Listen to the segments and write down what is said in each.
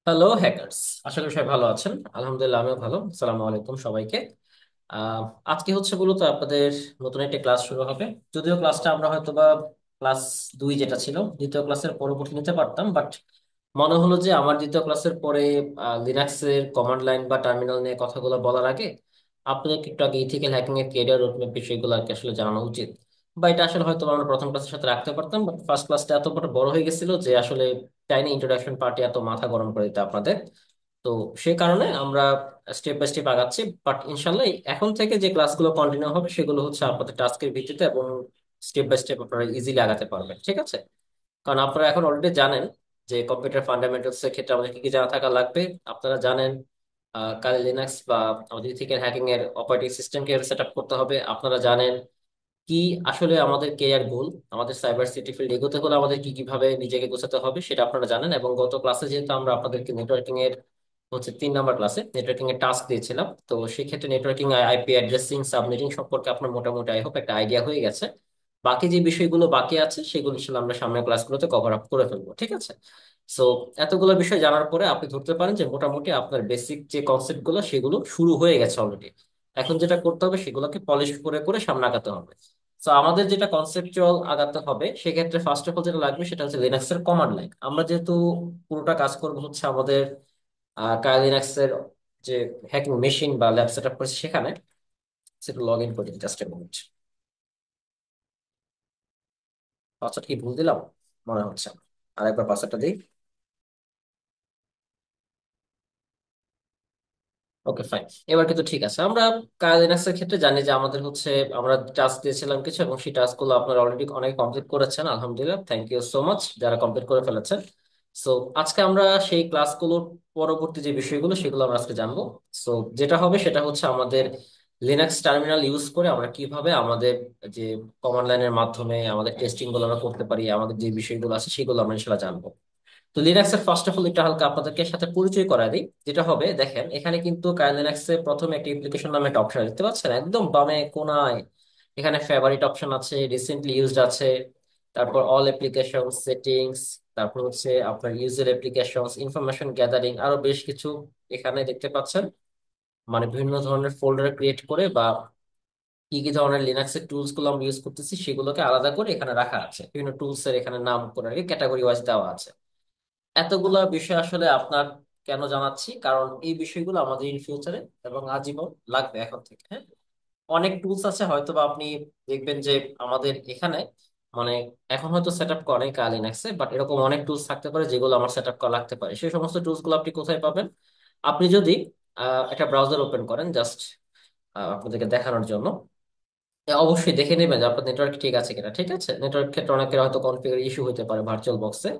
Hello hackers. আশা করি সবাই ভালো আছেন। আলহামদুলিল্লাহ আমিও ভালো। আসসালামু আলাইকুম সবাইকে। আহ, আজকে হচ্ছে মূলত আপনাদের নতুন একটা ক্লাস শুরু হবে। যদিও ক্লাসটা আমরা হয়তো বা ক্লাস 2 যেটা ছিল দ্বিতীয় ক্লাসের পরবর্তী নিতে পারতাম, বাট মনে হলো যে আমার দ্বিতীয় ক্লাসের পরে লিনাক্সের কমান্ড লাইন বা টার্মিনাল নিয়ে কথাগুলো বলার আগে আপনাদেরকে একটু আগে ইথিক্যাল হ্যাকিং এর ক্যারিয়ার রোডম্যাপ বিষয়গুলো আর কি আসলে জানানো উচিত। বা এটা আসলে হয়তো আমরা প্রথম ক্লাসের সাথে রাখতে পারতাম, বাট ফার্স্ট ক্লাসটা এত বড় বড় হয়ে গেছিল যে আসলে চাইনি ইন্ট্রোডাকশন পার্টি এত মাথা গরম করে দিতে আপনাদের। তো সে কারণে আমরা স্টেপ বাই স্টেপ আগাচ্ছি। বাট ইনশাল্লাহ এখন থেকে যে ক্লাসগুলো কন্টিনিউ হবে সেগুলো হচ্ছে আপনাদের টাস্কের ভিত্তিতে, এবং স্টেপ বাই স্টেপ আপনারা ইজিলি আগাতে পারবেন, ঠিক আছে? কারণ আপনারা এখন অলরেডি জানেন যে কম্পিউটার ফান্ডামেন্টালস এর ক্ষেত্রে আমাদের কি কি জানা থাকা লাগবে। আপনারা জানেন কালি লিনাক্স বা আমাদের ইথিক্যাল হ্যাকিং এর অপারেটিং সিস্টেম কিভাবে সেট আপ করতে হবে। আপনারা জানেন কি আসলে আমাদের কেরিয়ার গোল, আমাদের সাইবার সিটি ফিল্ড এগোতে হলে আমাদের কি কিভাবে নিজেকে গোছাতে হবে সেটা আপনারা জানেন। এবং গত ক্লাসে যেহেতু আমরা আপনাদেরকে নেটওয়ার্কিং এর হচ্ছে 3 নাম্বার ক্লাসে নেটওয়ার্কিং এর টাস্ক দিয়েছিলাম, তো সেই ক্ষেত্রে নেটওয়ার্কিং আইপি অ্যাড্রেসিং সাবনেটিং সম্পর্কে আপনার মোটামুটি আই হোপ একটা আইডিয়া হয়ে গেছে। বাকি যে বিষয়গুলো বাকি আছে সেগুলো আসলে আমরা সামনের ক্লাসগুলোতে কভার আপ করে ফেলবো, ঠিক আছে? সো এতগুলো বিষয় জানার পরে আপনি ধরতে পারেন যে মোটামুটি আপনার বেসিক যে কনসেপ্ট গুলো সেগুলো শুরু হয়ে গেছে অলরেডি। এখন যেটা করতে হবে সেগুলোকে পলিশ করে করে সামনে আগাতে হবে। তো আমাদের যেটা কনসেপচুয়াল আগাতে হবে সেক্ষেত্রে ফার্স্ট অফ অল যেটা লাগবে সেটা হচ্ছে লিনাক্সের কমান্ড লাইন। আমরা যেহেতু পুরোটা কাজ করবো হচ্ছে আমাদের কাই লিনাক্সের যে হ্যাকিং মেশিন বা ল্যাব সেট আপ করেছে সেখানে, সেটা লগ ইন করে জাস্ট এ মিনিট। পাসওয়ার্ড কি ভুল দিলাম মনে হচ্ছে। আরেকবার পাসওয়ার্ডটা দিই। Okay fine. এবার কিন্তু ঠিক আছে। আমরা কাই লিনাক্স এর ক্ষেত্রে জানি যে আমাদের হচ্ছে আমরা টাস্ক দিয়েছিলাম কিছু, এবং সেই টাস্ক গুলো আপনারা অলরেডি অনেক কমপ্লিট করেছেন, আলহামদুলিল্লাহ, থ্যাংক ইউ সো মাচ যারা কমপ্লিট করে ফেলেছেন। সো আজকে আমরা সেই ক্লাসগুলোর পরবর্তী যে বিষয়গুলো সেগুলো আমরা আজকে জানবো। সো যেটা হবে সেটা হচ্ছে আমাদের লিনাক্স টার্মিনাল ইউজ করে আমরা কিভাবে আমাদের যে কমান্ড লাইনের মাধ্যমে আমাদের টেস্টিং গুলো আমরা করতে পারি, আমাদের যে বিষয়গুলো আছে সেগুলো আমরা ইনশাল্লাহ জানবো। তো লিনাক্সের ফার্স্ট অফ অল এটা হালকা আপনাদেরকে সাথে পরিচয় করায় দিই। যেটা হবে দেখেন, এখানে কিন্তু কাই লিনাক্সে প্রথমে একটা অ্যাপ্লিকেশন নামে একটা অপশন দেখতে পাচ্ছেন একদম বামে কোনায়। এখানে ফেভারিট অপশন আছে, রিসেন্টলি ইউজড আছে, তারপর অল অ্যাপ্লিকেশন সেটিংস, তারপর হচ্ছে আপনার ইউজার অ্যাপ্লিকেশনস, ইনফরমেশন গ্যাদারিং, আরো বেশ কিছু এখানে দেখতে পাচ্ছেন। মানে বিভিন্ন ধরনের ফোল্ডার ক্রিয়েট করে বা কি কি ধরনের লিনাক্সের টুলস গুলো আমরা ইউজ করতেছি সেগুলোকে আলাদা করে এখানে রাখা আছে। বিভিন্ন টুলস এর এখানে নাম করে ক্যাটাগরি ওয়াইজ দেওয়া আছে। এতগুলা বিষয় আসলে আপনার কেন জানাচ্ছি, কারণ এই বিষয়গুলো আমাদের ইন ফিউচারে এবং আজীবন লাগবে এখন থেকে, হ্যাঁ। অনেক টুলস আছে হয়তো বা আপনি দেখবেন যে আমাদের এখানে মানে এখন হয়তো সেট আপ করে লিনাক্সে, বাট এরকম অনেক টুলস থাকতে পারে যেগুলো আমার সেট আপ করা লাগতে পারে। সেই সমস্ত টুলস গুলো আপনি কোথায় পাবেন? আপনি যদি একটা ব্রাউজার ওপেন করেন, জাস্ট আপনাদেরকে দেখানোর জন্য, অবশ্যই দেখে নেবেন যে আপনার নেটওয়ার্ক ঠিক আছে কিনা। ঠিক আছে, নেটওয়ার্ক ক্ষেত্রে অনেকের হয়তো কনফিগার ইস্যু হতে পারে ভার্চুয়াল বক্সে।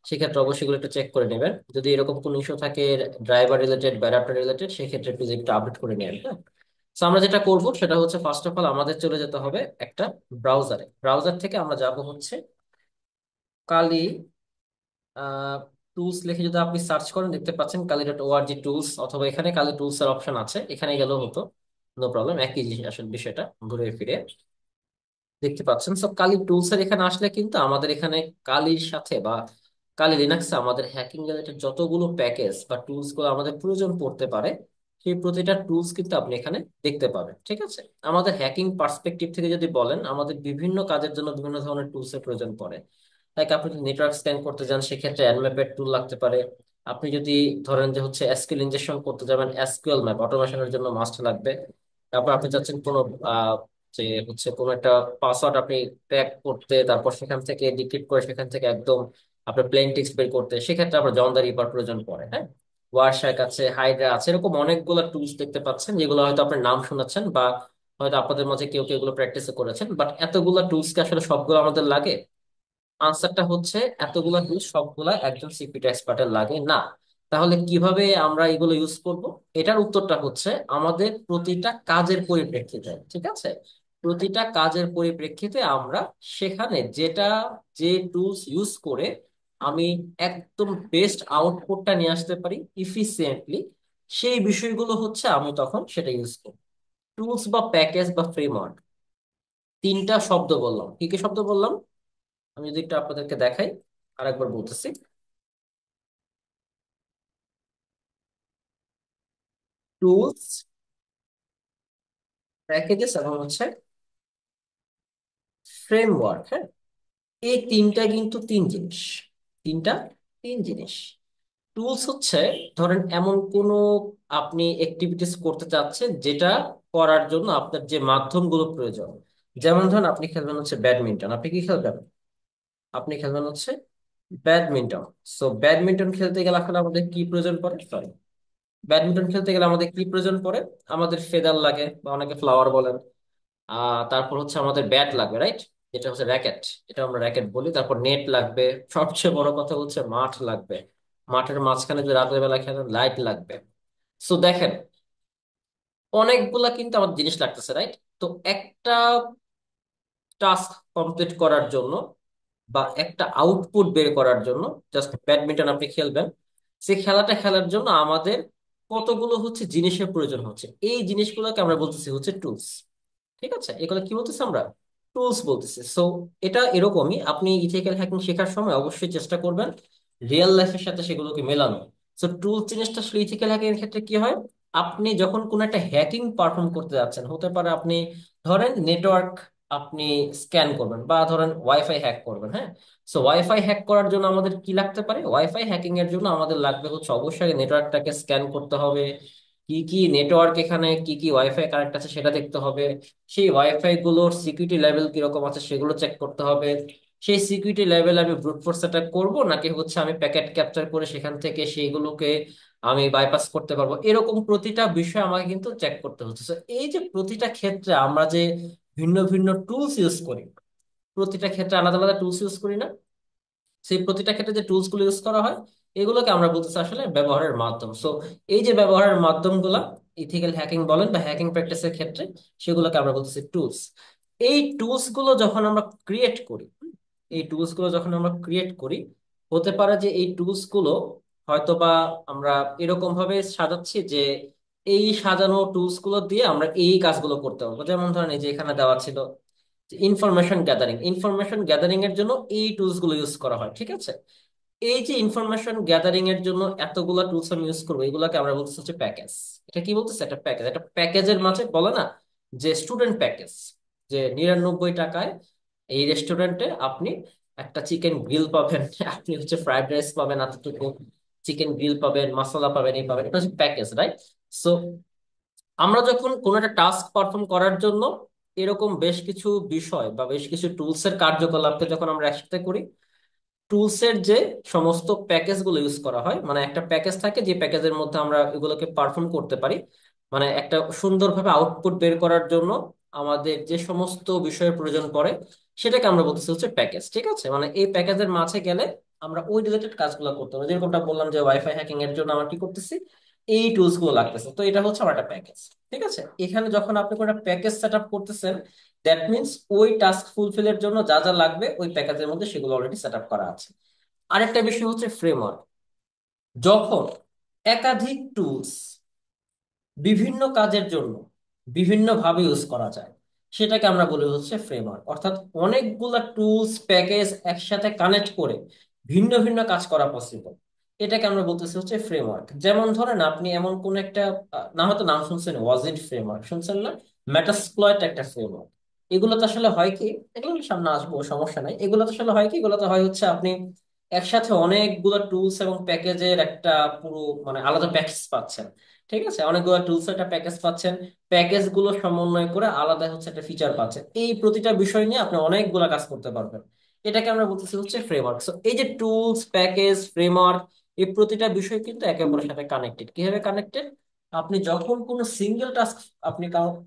সেক্ষেত্রে অবশ্যই এগুলো একটু চেক করে নেবেন। যদি এরকম কোনো ইস্যু থাকে ড্রাইভার রিলেটেড বা অ্যাডাপ্টার রিলেটেড, সেক্ষেত্রে প্লিজ একটু আপডেট করে নেবেন, হ্যাঁ। তো আমরা যেটা করব সেটা হচ্ছে ফার্স্ট অফ অল আমাদের চলে যেতে হবে একটা ব্রাউজারে। ব্রাউজার থেকে আমরা যাব হচ্ছে কালি টুলস লিখে যদি আপনি সার্চ করেন দেখতে পাচ্ছেন কালি.org টুলস, অথবা এখানে কালি টুলস এর অপশন আছে, এখানে গেলেও হতো, নো প্রবলেম, একই জিনিস আসলে বিষয়টা ঘুরে ফিরে দেখতে পাচ্ছেন। সব কালি টুলস এর এখানে আসলে কিন্তু আমাদের এখানে কালির সাথে বা কালি লিনাক্সে আমাদের হ্যাকিং রিলেটেড যতগুলো প্যাকেজ বা টুলস গুলো আমাদের প্রয়োজন পড়তে পারে সেই প্রতিটা টুলস কিন্তু আপনি এখানে দেখতে পাবেন, ঠিক আছে? আমাদের হ্যাকিং পার্সপেক্টিভ থেকে যদি বলেন, আমাদের বিভিন্ন কাজের জন্য বিভিন্ন ধরনের টুলস এর প্রয়োজন পড়ে। লাইক আপনি যদি নেটওয়ার্ক স্ক্যান করতে যান সেক্ষেত্রে এনম্যাপের টুল লাগতে পারে। আপনি যদি ধরেন যে হচ্ছে এসকিউএল ইনজেকশন করতে যাবেন, এসকিউএল ম্যাপ অটোমেশনের জন্য মাস্ট লাগবে। তারপর আপনি চাচ্ছেন কোনো যে হচ্ছে কোনো একটা পাসওয়ার্ড আপনি ক্র্যাক করতে, তারপর সেখান থেকে ডিক্রিপ্ট করে সেখান থেকে একদম আপনার প্লেন টেক্সট বের করতে, সেক্ষেত্রে আপনার জন দ্য রিপার প্রয়োজন পড়ে, হ্যাঁ। ওয়ারশ্যাক আছে, হাইড্রা আছে, এরকম অনেকগুলো টুলস দেখতে পাচ্ছেন যেগুলো হয়তো আপনার নাম শুনেছেন বা হয়তো আপনাদের মাঝে কেউ কেউ এগুলো প্র্যাকটিস করেছেন। বাট এতগুলো টুলস কি আসলে সবগুলো আমাদের লাগে? আনসারটা হচ্ছে এতগুলা টুলস সবগুলা একজন সিপিটি এক্সপার্টের লাগে না। তাহলে কিভাবে আমরা এগুলো ইউজ করব? এটার উত্তরটা হচ্ছে আমাদের প্রতিটা কাজের পরিপ্রেক্ষিতে, ঠিক আছে? প্রতিটা কাজের পরিপ্রেক্ষিতে আমরা সেখানে যেটা যে টুলস ইউজ করে আমি একদম বেস্ট আউটপুটটা নিয়ে আসতে পারি ইফিসিয়েন্টলি, সেই বিষয়গুলো হচ্ছে আমি তখন সেটা ইউজ করব। টুলস বা প্যাকেজ বা ফ্রেমওয়ার্ক, 3টা শব্দ বললাম। কি কি শব্দ বললাম? আমি যদি একটু আপনাদেরকে দেখাই, আরেকবার বলতেছি। টুলস, প্যাকেজেস এবং হচ্ছে ফ্রেমওয়ার্ক। হ্যাঁ, এই তিনটা কিন্তু তিন জিনিস, তিনটা তিন জিনিস। টুলস হচ্ছে, ধরেন এমন কোনো আপনি অ্যাক্টিভিটিস করতে চাচ্ছেন যেটা করার জন্য আপনার যে মাধ্যমগুলো প্রয়োজন। যেমন ধরেন আপনি খেলবেন হচ্ছে ব্যাডমিন্টন, আপনি কি খেলবেন? আপনি খেলবেন হচ্ছে ব্যাডমিন্টন। সো ব্যাডমিন্টন খেলতে গেলে আসলে আমাদের কি প্রয়োজন পড়ে? সরি, ব্যাডমিন্টন খেলতে গেলে আমাদের কি প্রয়োজন পড়ে? আমাদের ফেদার লাগে, বা অনেকে ফ্লাওয়ার বলেন। তারপর হচ্ছে আমাদের ব্যাট লাগবে, রাইট? যেটা হচ্ছে র্যাকেট, এটা আমরা র্যাকেট বলি। তারপর নেট লাগবে। সবচেয়ে বড় কথা হচ্ছে মাঠ লাগবে। মাঠের মাঝখানে যদি রাতের বেলা খেলেন, লাইট লাগবে। সো দেখেন, অনেকগুলা কিন্তু আমার জিনিস লাগতেছে, রাইট? তো একটা টাস্ক কমপ্লিট করার জন্য বা একটা আউটপুট বের করার জন্য, জাস্ট ব্যাডমিন্টন আপনি খেলবেন, সে খেলাটা খেলার জন্য আমাদের কতগুলো হচ্ছে জিনিসের প্রয়োজন হচ্ছে। এই জিনিসগুলোকে আমরা বলতেছি হচ্ছে টুলস। ঠিক আছে, এগুলো কি বলতেছি আমরা? টুলস বলতেছি। সো এটা এরকমই, আপনি ইথিক্যাল হ্যাকিং শেখার সময় অবশ্যই চেষ্টা করবেন রিয়েল লাইফের সাথে সেগুলোকে মেলানো। সো টুলস জিনিসটা আসলে ইথিক্যাল হ্যাকিং এর ক্ষেত্রে কি হয়? আপনি যখন কোন একটা হ্যাকিং পারফর্ম করতে যাচ্ছেন, হতে পারে আপনি ধরেন নেটওয়ার্ক আপনি স্ক্যান করবেন, বা ধরেন ওয়াইফাই হ্যাক করবেন। হ্যাঁ, সো ওয়াইফাই হ্যাক করার জন্য আমাদের কি লাগতে পারে? ওয়াইফাই হ্যাকিং এর জন্য আমাদের লাগবে হচ্ছে অবশ্যই নেটওয়ার্কটাকে স্ক্যান করতে হবে, কি কি নেটওয়ার্ক এখানে, কি কি ওয়াইফাই কানেক্ট আছে সেটা দেখতে হবে, সেই ওয়াইফাই গুলোর সিকিউরিটি লেভেল কিরকম আছে সেগুলো চেক করতে হবে। সেই সিকিউরিটি লেভেল আমি ব্রুট ফোর্স অ্যাটাক করবো, নাকি হচ্ছে আমি প্যাকেট ক্যাপচার করে সেখান থেকে সেইগুলোকে আমি বাইপাস করতে পারবো, এরকম প্রতিটা বিষয় আমাকে কিন্তু চেক করতে হচ্ছে। So, এই যে প্রতিটা ক্ষেত্রে আমরা যে ভিন্ন ভিন্ন টুলস ইউজ করি, প্রতিটা ক্ষেত্রে আলাদা আলাদা টুলস ইউজ করি না? সেই প্রতিটা ক্ষেত্রে যে টুলস গুলো ইউজ করা হয়, এগুলোকে আমরা বলতেছি আসলে ব্যবহারের মাধ্যম। সো এই যে ব্যবহারের মাধ্যমগুলা, ইথিক্যাল হ্যাকিং বলেন বা হ্যাকিং প্র্যাকটিসের ক্ষেত্রে, সেগুলোকে আমরা বলতেছি টুলস। এই টুলস গুলো যখন আমরা ক্রিয়েট করি, এই টুলস গুলো যখন আমরা ক্রিয়েট করি, হতে পারে যে এই টুলস গুলো হয়তোবা আমরা এরকম ভাবে সাজাচ্ছি যে এই সাজানো টুলস গুলো দিয়ে আমরা এই কাজগুলো করতে পারবো। যেমন ধরেন এই যে এখানে দেওয়া ছিল ইনফরমেশন গ্যাদারিং, ইনফরমেশন গ্যাদারিং এর জন্য এই টুলস গুলো ইউজ করা হয়। ঠিক আছে, এই যে ইনফরমেশন গ্যাদারিং এর জন্য এতগুলা টুলস আমি ইউজ করবো, এগুলাকে আমরা বলতেছি হচ্ছে প্যাকেজ। এটা কি বলতেছে? একটা প্যাকেজ। একটা প্যাকেজের মাঝে বলে না যে স্টুডেন্ট প্যাকেজ, যে 99 টাকায় এই রেস্টুরেন্টে আপনি একটা চিকেন গ্রিল পাবেন, আপনি হচ্ছে ফ্রাইড রাইস পাবেন এতটুকু, চিকেন গ্রিল পাবেন, মশলা পাবেন, এই পাবেন, এটা হচ্ছে প্যাকেজ, রাইট? সো আমরা যখন কোনো একটা টাস্ক পারফর্ম করার জন্য এরকম বেশ কিছু বিষয় বা বেশ কিছু টুলস এর কার্যকলাপকে যখন আমরা একসাথে করি, টুলস এর যে সমস্ত প্যাকেজ গুলো ইউজ করা হয়, মানে একটা প্যাকেজ থাকে যে প্যাকেজের মধ্যে আমরা এগুলোকে পারফর্ম করতে পারি, মানে একটা সুন্দরভাবে আউটপুট বের করার জন্য আমাদের যে সমস্ত বিষয়ের প্রয়োজন পড়ে, সেটাকে আমরা বলতেছি হচ্ছে প্যাকেজ। ঠিক আছে, মানে এই প্যাকেজের মাঝে গেলে আমরা ওই রিলেটেড কাজগুলো করতে পারি। যেরকমটা বললাম যে ওয়াইফাই হ্যাকিং এর জন্য আমরা কি করতেছি, এই টুলস গুলো লাগতেছে, তো এটা হচ্ছে আমার একটা প্যাকেজ। ঠিক আছে, এখানে যখন আপনি কোনো একটা প্যাকেজ সেট আপ করতেছেন, দ্যাট মিনস ওই টাস্ক ফুলফিলের জন্য যা যা লাগবে ওই প্যাকেজের মধ্যে সেগুলো অলরেডি সেট আপ করা আছে। আরেকটা বিষয় হচ্ছে ফ্রেমওয়ার্ক। যখন একাধিক টুলস বিভিন্ন কাজের জন্য বিভিন্ন ভাবে ইউজ করা যায়, সেটাকে আমরা বলি হচ্ছে ফ্রেমওয়ার্ক। অর্থাৎ অনেকগুলা টুলস প্যাকেজ একসাথে কানেক্ট করে ভিন্ন ভিন্ন কাজ করা পসিবল, এটাকে আমরা বলতেছি হচ্ছে ফ্রেমওয়ার্ক। যেমন ধরেন আপনি এমন কোন একটা না হয়তো নাম শুনছেন, ওয়াজিড ফ্রেমওয়ার্ক শুনছেন না? মেটাসপ্লয়েট একটা ফ্রেমওয়ার্ক। এগুলো তো আসলে হয় কি, এগুলো সামনে আসবো, সমস্যা নাই। এগুলো তো আসলে হয় কি, এগুলো তো হয় হচ্ছে আপনি একসাথে অনেকগুলো টুলস এবং প্যাকেজের একটা পুরো মানে আলাদা প্যাকেজ পাচ্ছেন। ঠিক আছে, অনেকগুলো টুলস একটা প্যাকেজ পাচ্ছেন, প্যাকেজ গুলো সমন্বয় করে আলাদা হচ্ছে একটা ফিচার পাচ্ছেন। এই প্রতিটা বিষয় নিয়ে আপনি অনেকগুলা কাজ করতে পারবেন, এটাকে আমরা বলতেছি হচ্ছে ফ্রেমওয়ার্ক। সো এই যে টুলস, প্যাকেজ, ফ্রেমওয়ার্ক, এই প্রতিটা বিষয় কিন্তু একে অপরের সাথে কানেক্টেড। কিভাবে কানেক্টেড? আপনি যখন কোনো সিঙ্গেল টাস্ক আপনি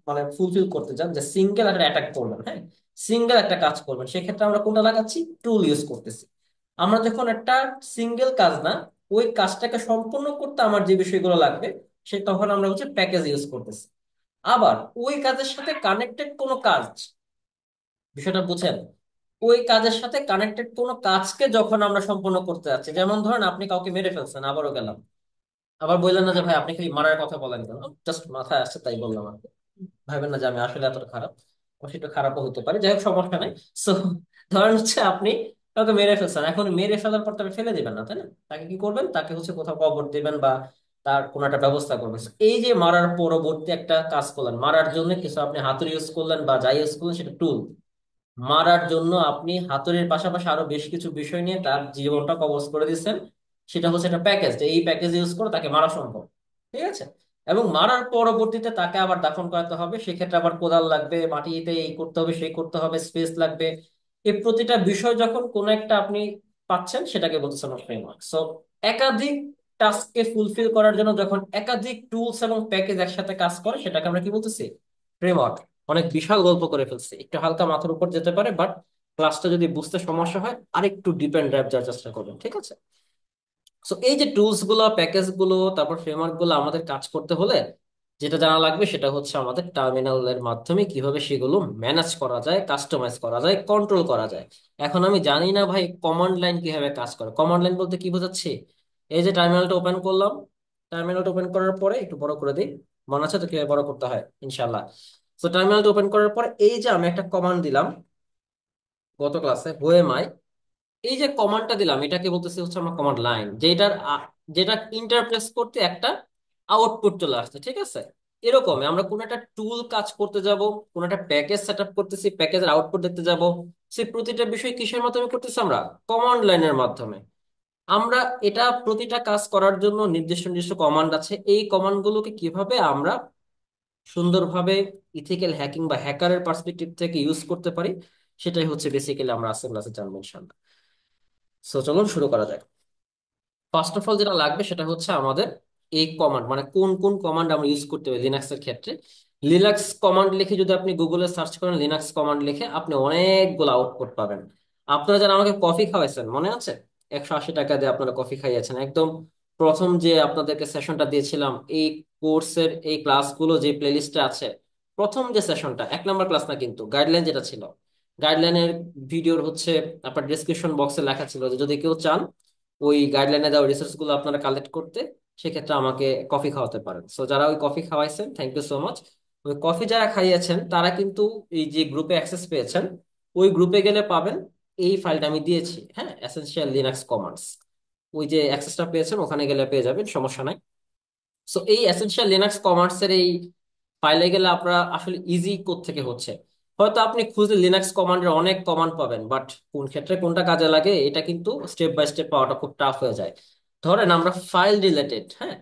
মানে ফুলফিল করতে চান, যে সিঙ্গেল একটা অ্যাটাক করবেন, হ্যাঁ, সিঙ্গেল একটা কাজ করবেন, সেক্ষেত্রে আমরা কোনটা লাগাচ্ছি? টুল ইউজ করতেছি। আমরা যখন একটা সিঙ্গেল কাজ না, ওই কাজটাকে সম্পূর্ণ করতে আমার যে বিষয়গুলো লাগবে, সে তখন আমরা হচ্ছে প্যাকেজ ইউজ করতেছি। আবার ওই কাজের সাথে কানেক্টেড কোনো কাজ, বিষয়টা বুঝেন, ওই কাজের সাথে কানেক্টেড কোনো কাজকে যখন আমরা সম্পূর্ণ করতে যাচ্ছি, যেমন ধরেন আপনি কাউকে মেরে ফেলছেন, আবারও গেলাম, আবার বললেন না যে ভাই আপনি খালি মারার কথা বলেন কেন, জাস্ট মাথায় আসছে তাই বললাম আর কি। ভাবেন না যে আমি আসলে এতটা খারাপ, অবশ্যই একটু খারাপও হতে পারে, যাই হোক সমস্যা নাই। সো ধরেন হচ্ছে আপনি কাউকে মেরে ফেলছেন, এখন মেরে ফেলার পর তাকে ফেলে দিবেন না, তাই না? তাকে কি করবেন? তাকে হচ্ছে কোথাও কবর দিবেন, বা তার কোনো একটা ব্যবস্থা করবেন। So, এই যে মারার পরবর্তী একটা কাজ করলেন, মারার জন্য কিছু আপনি হাতুড়ি ইউজ করলেন বা যাই ইউজ করলেন সেটা টুল। মারার জন্য আপনি হাতুড়ির পাশাপাশি আরো বেশ কিছু বিষয় নিয়ে তার জীবনটা কবজ করে দিচ্ছেন। সেটা হচ্ছে একটা প্যাকেজ, এই প্যাকেজ ইউজ করে তাকে মারা সম্ভব। ঠিক আছে। এবং মারার পরবর্তীতে তাকে আবার দাফন করাতে হবে, সেক্ষেত্রে আবার কোদাল লাগবে, মাটিতে এই করতে হবে সেই করতে হবে, স্পেস লাগবে। এই প্রতিটা বিষয় যখন কোন একটা আপনি পাচ্ছেন সেটাকে বলতেছেন ফ্রেমওয়ার্ক। সো একাধিক টাস্ককে ফুলফিল করার জন্য যখন একাধিক টুলস এবং প্যাকেজ একসাথে কাজ করে সেটাকে আমরা কি বলতেছি? ফ্রেমওয়ার্ক। অনেক বিশাল গল্প করে ফেলছি, একটু হালকা মাথার উপর যেতে পারে, বাট ক্লাসটা যদি বুঝতে সমস্যা হয় আরেকটু ডিপ এন্ড ডেপথ যাওয়ার চেষ্টা করবেন, ঠিক আছে? সো এই যে টুলস গুলো, প্যাকেজ গুলো, তারপর ফ্রেমওয়ার্ক গুলো আমাদের কাজ করতে হলে যেটা জানা লাগবে সেটা হচ্ছে আমাদের টার্মিনালের মাধ্যমে কিভাবে সেগুলো ম্যানেজ করা যায়, কাস্টমাইজ করা যায়, কন্ট্রোল করা যায়। এখন আমি জানি না ভাই কমান্ড লাইন কিভাবে কাজ করে। কমান্ড লাইন বলতে কি বোঝাচ্ছি? এই যে টার্মিনালটা ওপেন করলাম, টার্মিনালটা ওপেন করার পরে একটু বড় করে দিই, মনে আছে তো কিভাবে বড় করতে হয় ইনশাল্লাহ। তো টার্মিনালটা ওপেন করার পরে এই যে আমি একটা কমান্ড দিলাম গত ক্লাসে, হোয়েমাই, এই যে কমান্ডটা দিলাম এটাকে বলতেছি হচ্ছে আমার কমান্ড লাইন, যেটা ইন্টারপ্রেস করতে একটা আউটপুট চলে আসছে, ঠিক আছে? এরকম আমরা কোন একটা টুল কাজ করতে যাব, কোন একটা প্যাকেজ সেট আপ করতেছি, প্যাকেজের আউটপুট দেখতে যাব, সেই প্রতিটা বিষয় কিসের মাধ্যমে করতেছি? আমরা কমান্ড লাইনের মাধ্যমে। আমরা এটা প্রতিটা কাজ করার জন্য নির্দিষ্ট নির্দিষ্ট কমান্ড আছে, এই কমান্ড গুলোকে কিভাবে আমরা সুন্দরভাবে ইথিক্যাল হ্যাকিং বা হ্যাকারের পার্সপেক্টিভ থেকে ইউজ করতে পারি, সেটাই হচ্ছে বেসিক্যালি আমরা আজকের ক্লাসে জানবো ইনশাআল্লাহ। সো চলুন শুরু করা যাক। ফার্স্ট অফ অল যেটা লাগবে সেটা হচ্ছে আমাদের এই কমান্ড, মানে কোন কোন কমান্ড আমরা ইউজ করতে পারি লিনাক্সের ক্ষেত্রে। লিনাক্স কমান্ড লিখে যদি আপনি গুগলে সার্চ করেন, লিনাক্স কমান্ড লিখে আপনি অনেকগুলো আউটপুট পাবেন। আপনারা যারা আমাকে কফি খাওয়াইছেন মনে আছে, 180 টাকা দিয়ে আপনারা কফি খাইয়েছেন একদম প্রথম যে আপনাদেরকে সেশনটা দিয়েছিলাম, এই কোর্সের এই ক্লাসগুলো যে প্লেলিস্টে আছে, প্রথম যে সেশনটা, 1 নম্বর ক্লাস না কিন্তু, গাইডলাইন যেটা ছিল, গাইডলাইনের ভিডিওর হচ্ছে আপনার ডেসক্রিপশন বক্সে লেখা ছিল যে যদি কেউ চান ওই গাইডলাইনে দেওয়া রিসোর্স গুলো আপনারা কালেক্ট করতে, সেক্ষেত্রে আমাকে কফি খাওয়াতে পারেন। সো যারা ওই কফি খাওয়াইছেন থ্যাংক ইউ সো মাচ। ওই কফি যারা খাইয়েছেন তারা কিন্তু এই যে গ্রুপে অ্যাক্সেস পেয়েছেন, ওই গ্রুপে গেলে পাবেন এই ফাইলটা আমি দিয়েছি, হ্যাঁ, এসেনশিয়াল লিনাক্স কমান্ডস। ওই যে অ্যাক্সেসটা পেয়েছেন ওখানে গেলে পেয়ে যাবেন, সমস্যা নাই। সো এই এসেনশিয়াল লিনাক্স কমান্ডস এর এই ফাইলে গেলে আপনারা আসলে ইজি কোড থেকে হচ্ছে, হয়তো আপনি খুঁজলে লিনাক্স কমান্ডের অনেক কমান্ড পাবেন, বাট কোন ক্ষেত্রে কোনটা কাজে লাগে এটা কিন্তু স্টেপ বাই স্টেপ পাওয়াটা খুব টাফ হয়ে যায়। ধরেন আমরা ফাইল রিলেটেড, হ্যাঁ,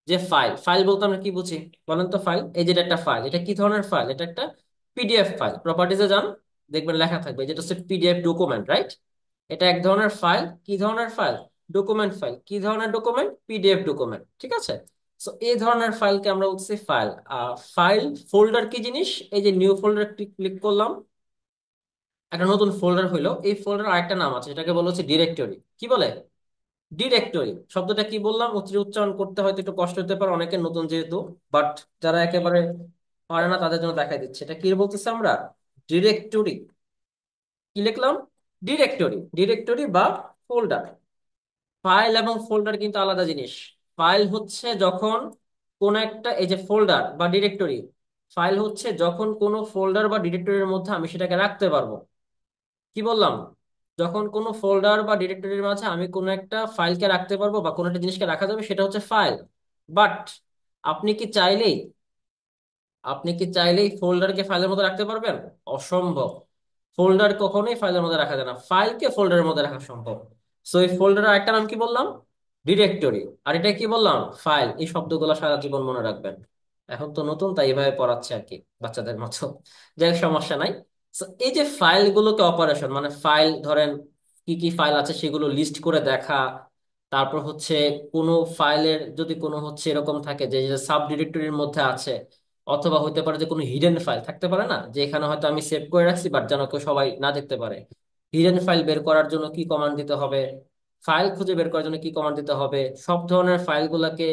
যে ফাইল, ফাইল বলতে আমরা কি বুঝি বলেন তো? ফাইল, এই যেটা একটা ফাইল, এটা কি ধরনের ফাইল? এটা একটা পিডিএফ ফাইল। প্রপার্টিজে যান, দেখবেন লেখা থাকবে যেটা হচ্ছে পিডিএফ ডকুমেন্ট, রাইট? এটা এক ধরনের ফাইল। কি ধরনের ফাইল? Document file. কি ধরনের ডকুমেন্ট? পিডিএফ ডকুমেন্ট, ঠিক আছে? সো এই ধরনের ফাইলকে আমরা বলছি ফাইল। ফাইল ফোল্ডার কি জিনিস? এই যে নিউ ফোল্ডার ক্লিক করলাম, একটা নতুন ফোল্ডার হইলো, এই ফোল্ডার আরেকটা নাম আছে, এটাকে বলা হচ্ছে ডিরেক্টরি। কি বলে? ডিরেক্টরি। শব্দটা কি বললাম, উচ্চারণ করতে হয়তো একটু কষ্ট হতে পারে অনেকের, নতুন যেহেতু, বাট যারা একেবারে পারে না তাদের জন্য দেখাই দিচ্ছে এটা কি বলতেছে আমরা, ডিরেক্টরি। কি লিখলাম? ডিরেক্টরি। ডিরেক্টরি বা ফোল্ডার। ফাইল এবং ফোল্ডার কিন্তু আলাদা জিনিস। ফাইল হচ্ছে যখন কোন একটা, এই যে ফোল্ডার বা ডিরেক্টরি, ফাইল হচ্ছে যখন কোনো ফোল্ডার বা ডিরেক্টরির মধ্যে আমি সেটাকে রাখতে পারবো। কি বললাম? যখন কোনো ফোল্ডার বা ডিরেক্টরির মাঝে আমি কোনো একটা ফাইলকে রাখতে পারবো বা কোনো একটা জিনিসকে রাখা যাবে, সেটা হচ্ছে ফাইল। বাট আপনি কি চাইলেই আপনি কি চাইলেই ফোল্ডারকে ফাইলের মধ্যে রাখতে পারবেন? অসম্ভব। ফোল্ডার কখনোই ফাইলের মধ্যে রাখা যায় না, ফাইলকে ফোল্ডারের মধ্যে রাখা সম্ভব। সো এই ফোল্ডারের একটা নাম কি বললাম? ডিরেক্টরি। আর এটা কি বললাম? ফাইল। এই শব্দগুলো সারা জীবন মনে রাখবেন। এখন তো নতুন তাই এভাবে পড়াচ্ছে আর কি, বাচ্চাদের মতো। যাই হোক, সমস্যা নাই। So, এই যে ফাইলগুলোকে অপারেশন, মানে ফাইল ধরেন কি কি ফাইল আছে সেগুলো লিস্ট করে দেখা, তারপর হচ্ছে কোনো ফাইলের যদি কোনো হচ্ছে এরকম থাকে যে সাব ডিরেক্টরির মধ্যে আছে, অথবা হতে পারে যে কোনো হিডেন ফাইল থাকতে পারে না, যে এখানে হয়তো আমি সেভ করে রাখছি বাট যেন কেউ সবাই না দেখতে পারে, হিডেন ফাইল বের করার জন্য কি কমান্ড দিতে হবে, ফাইল খুঁজে বের করার জন্য কি কমান্ড দিতে হবে, সব ধরনের ফাইলগুলোকে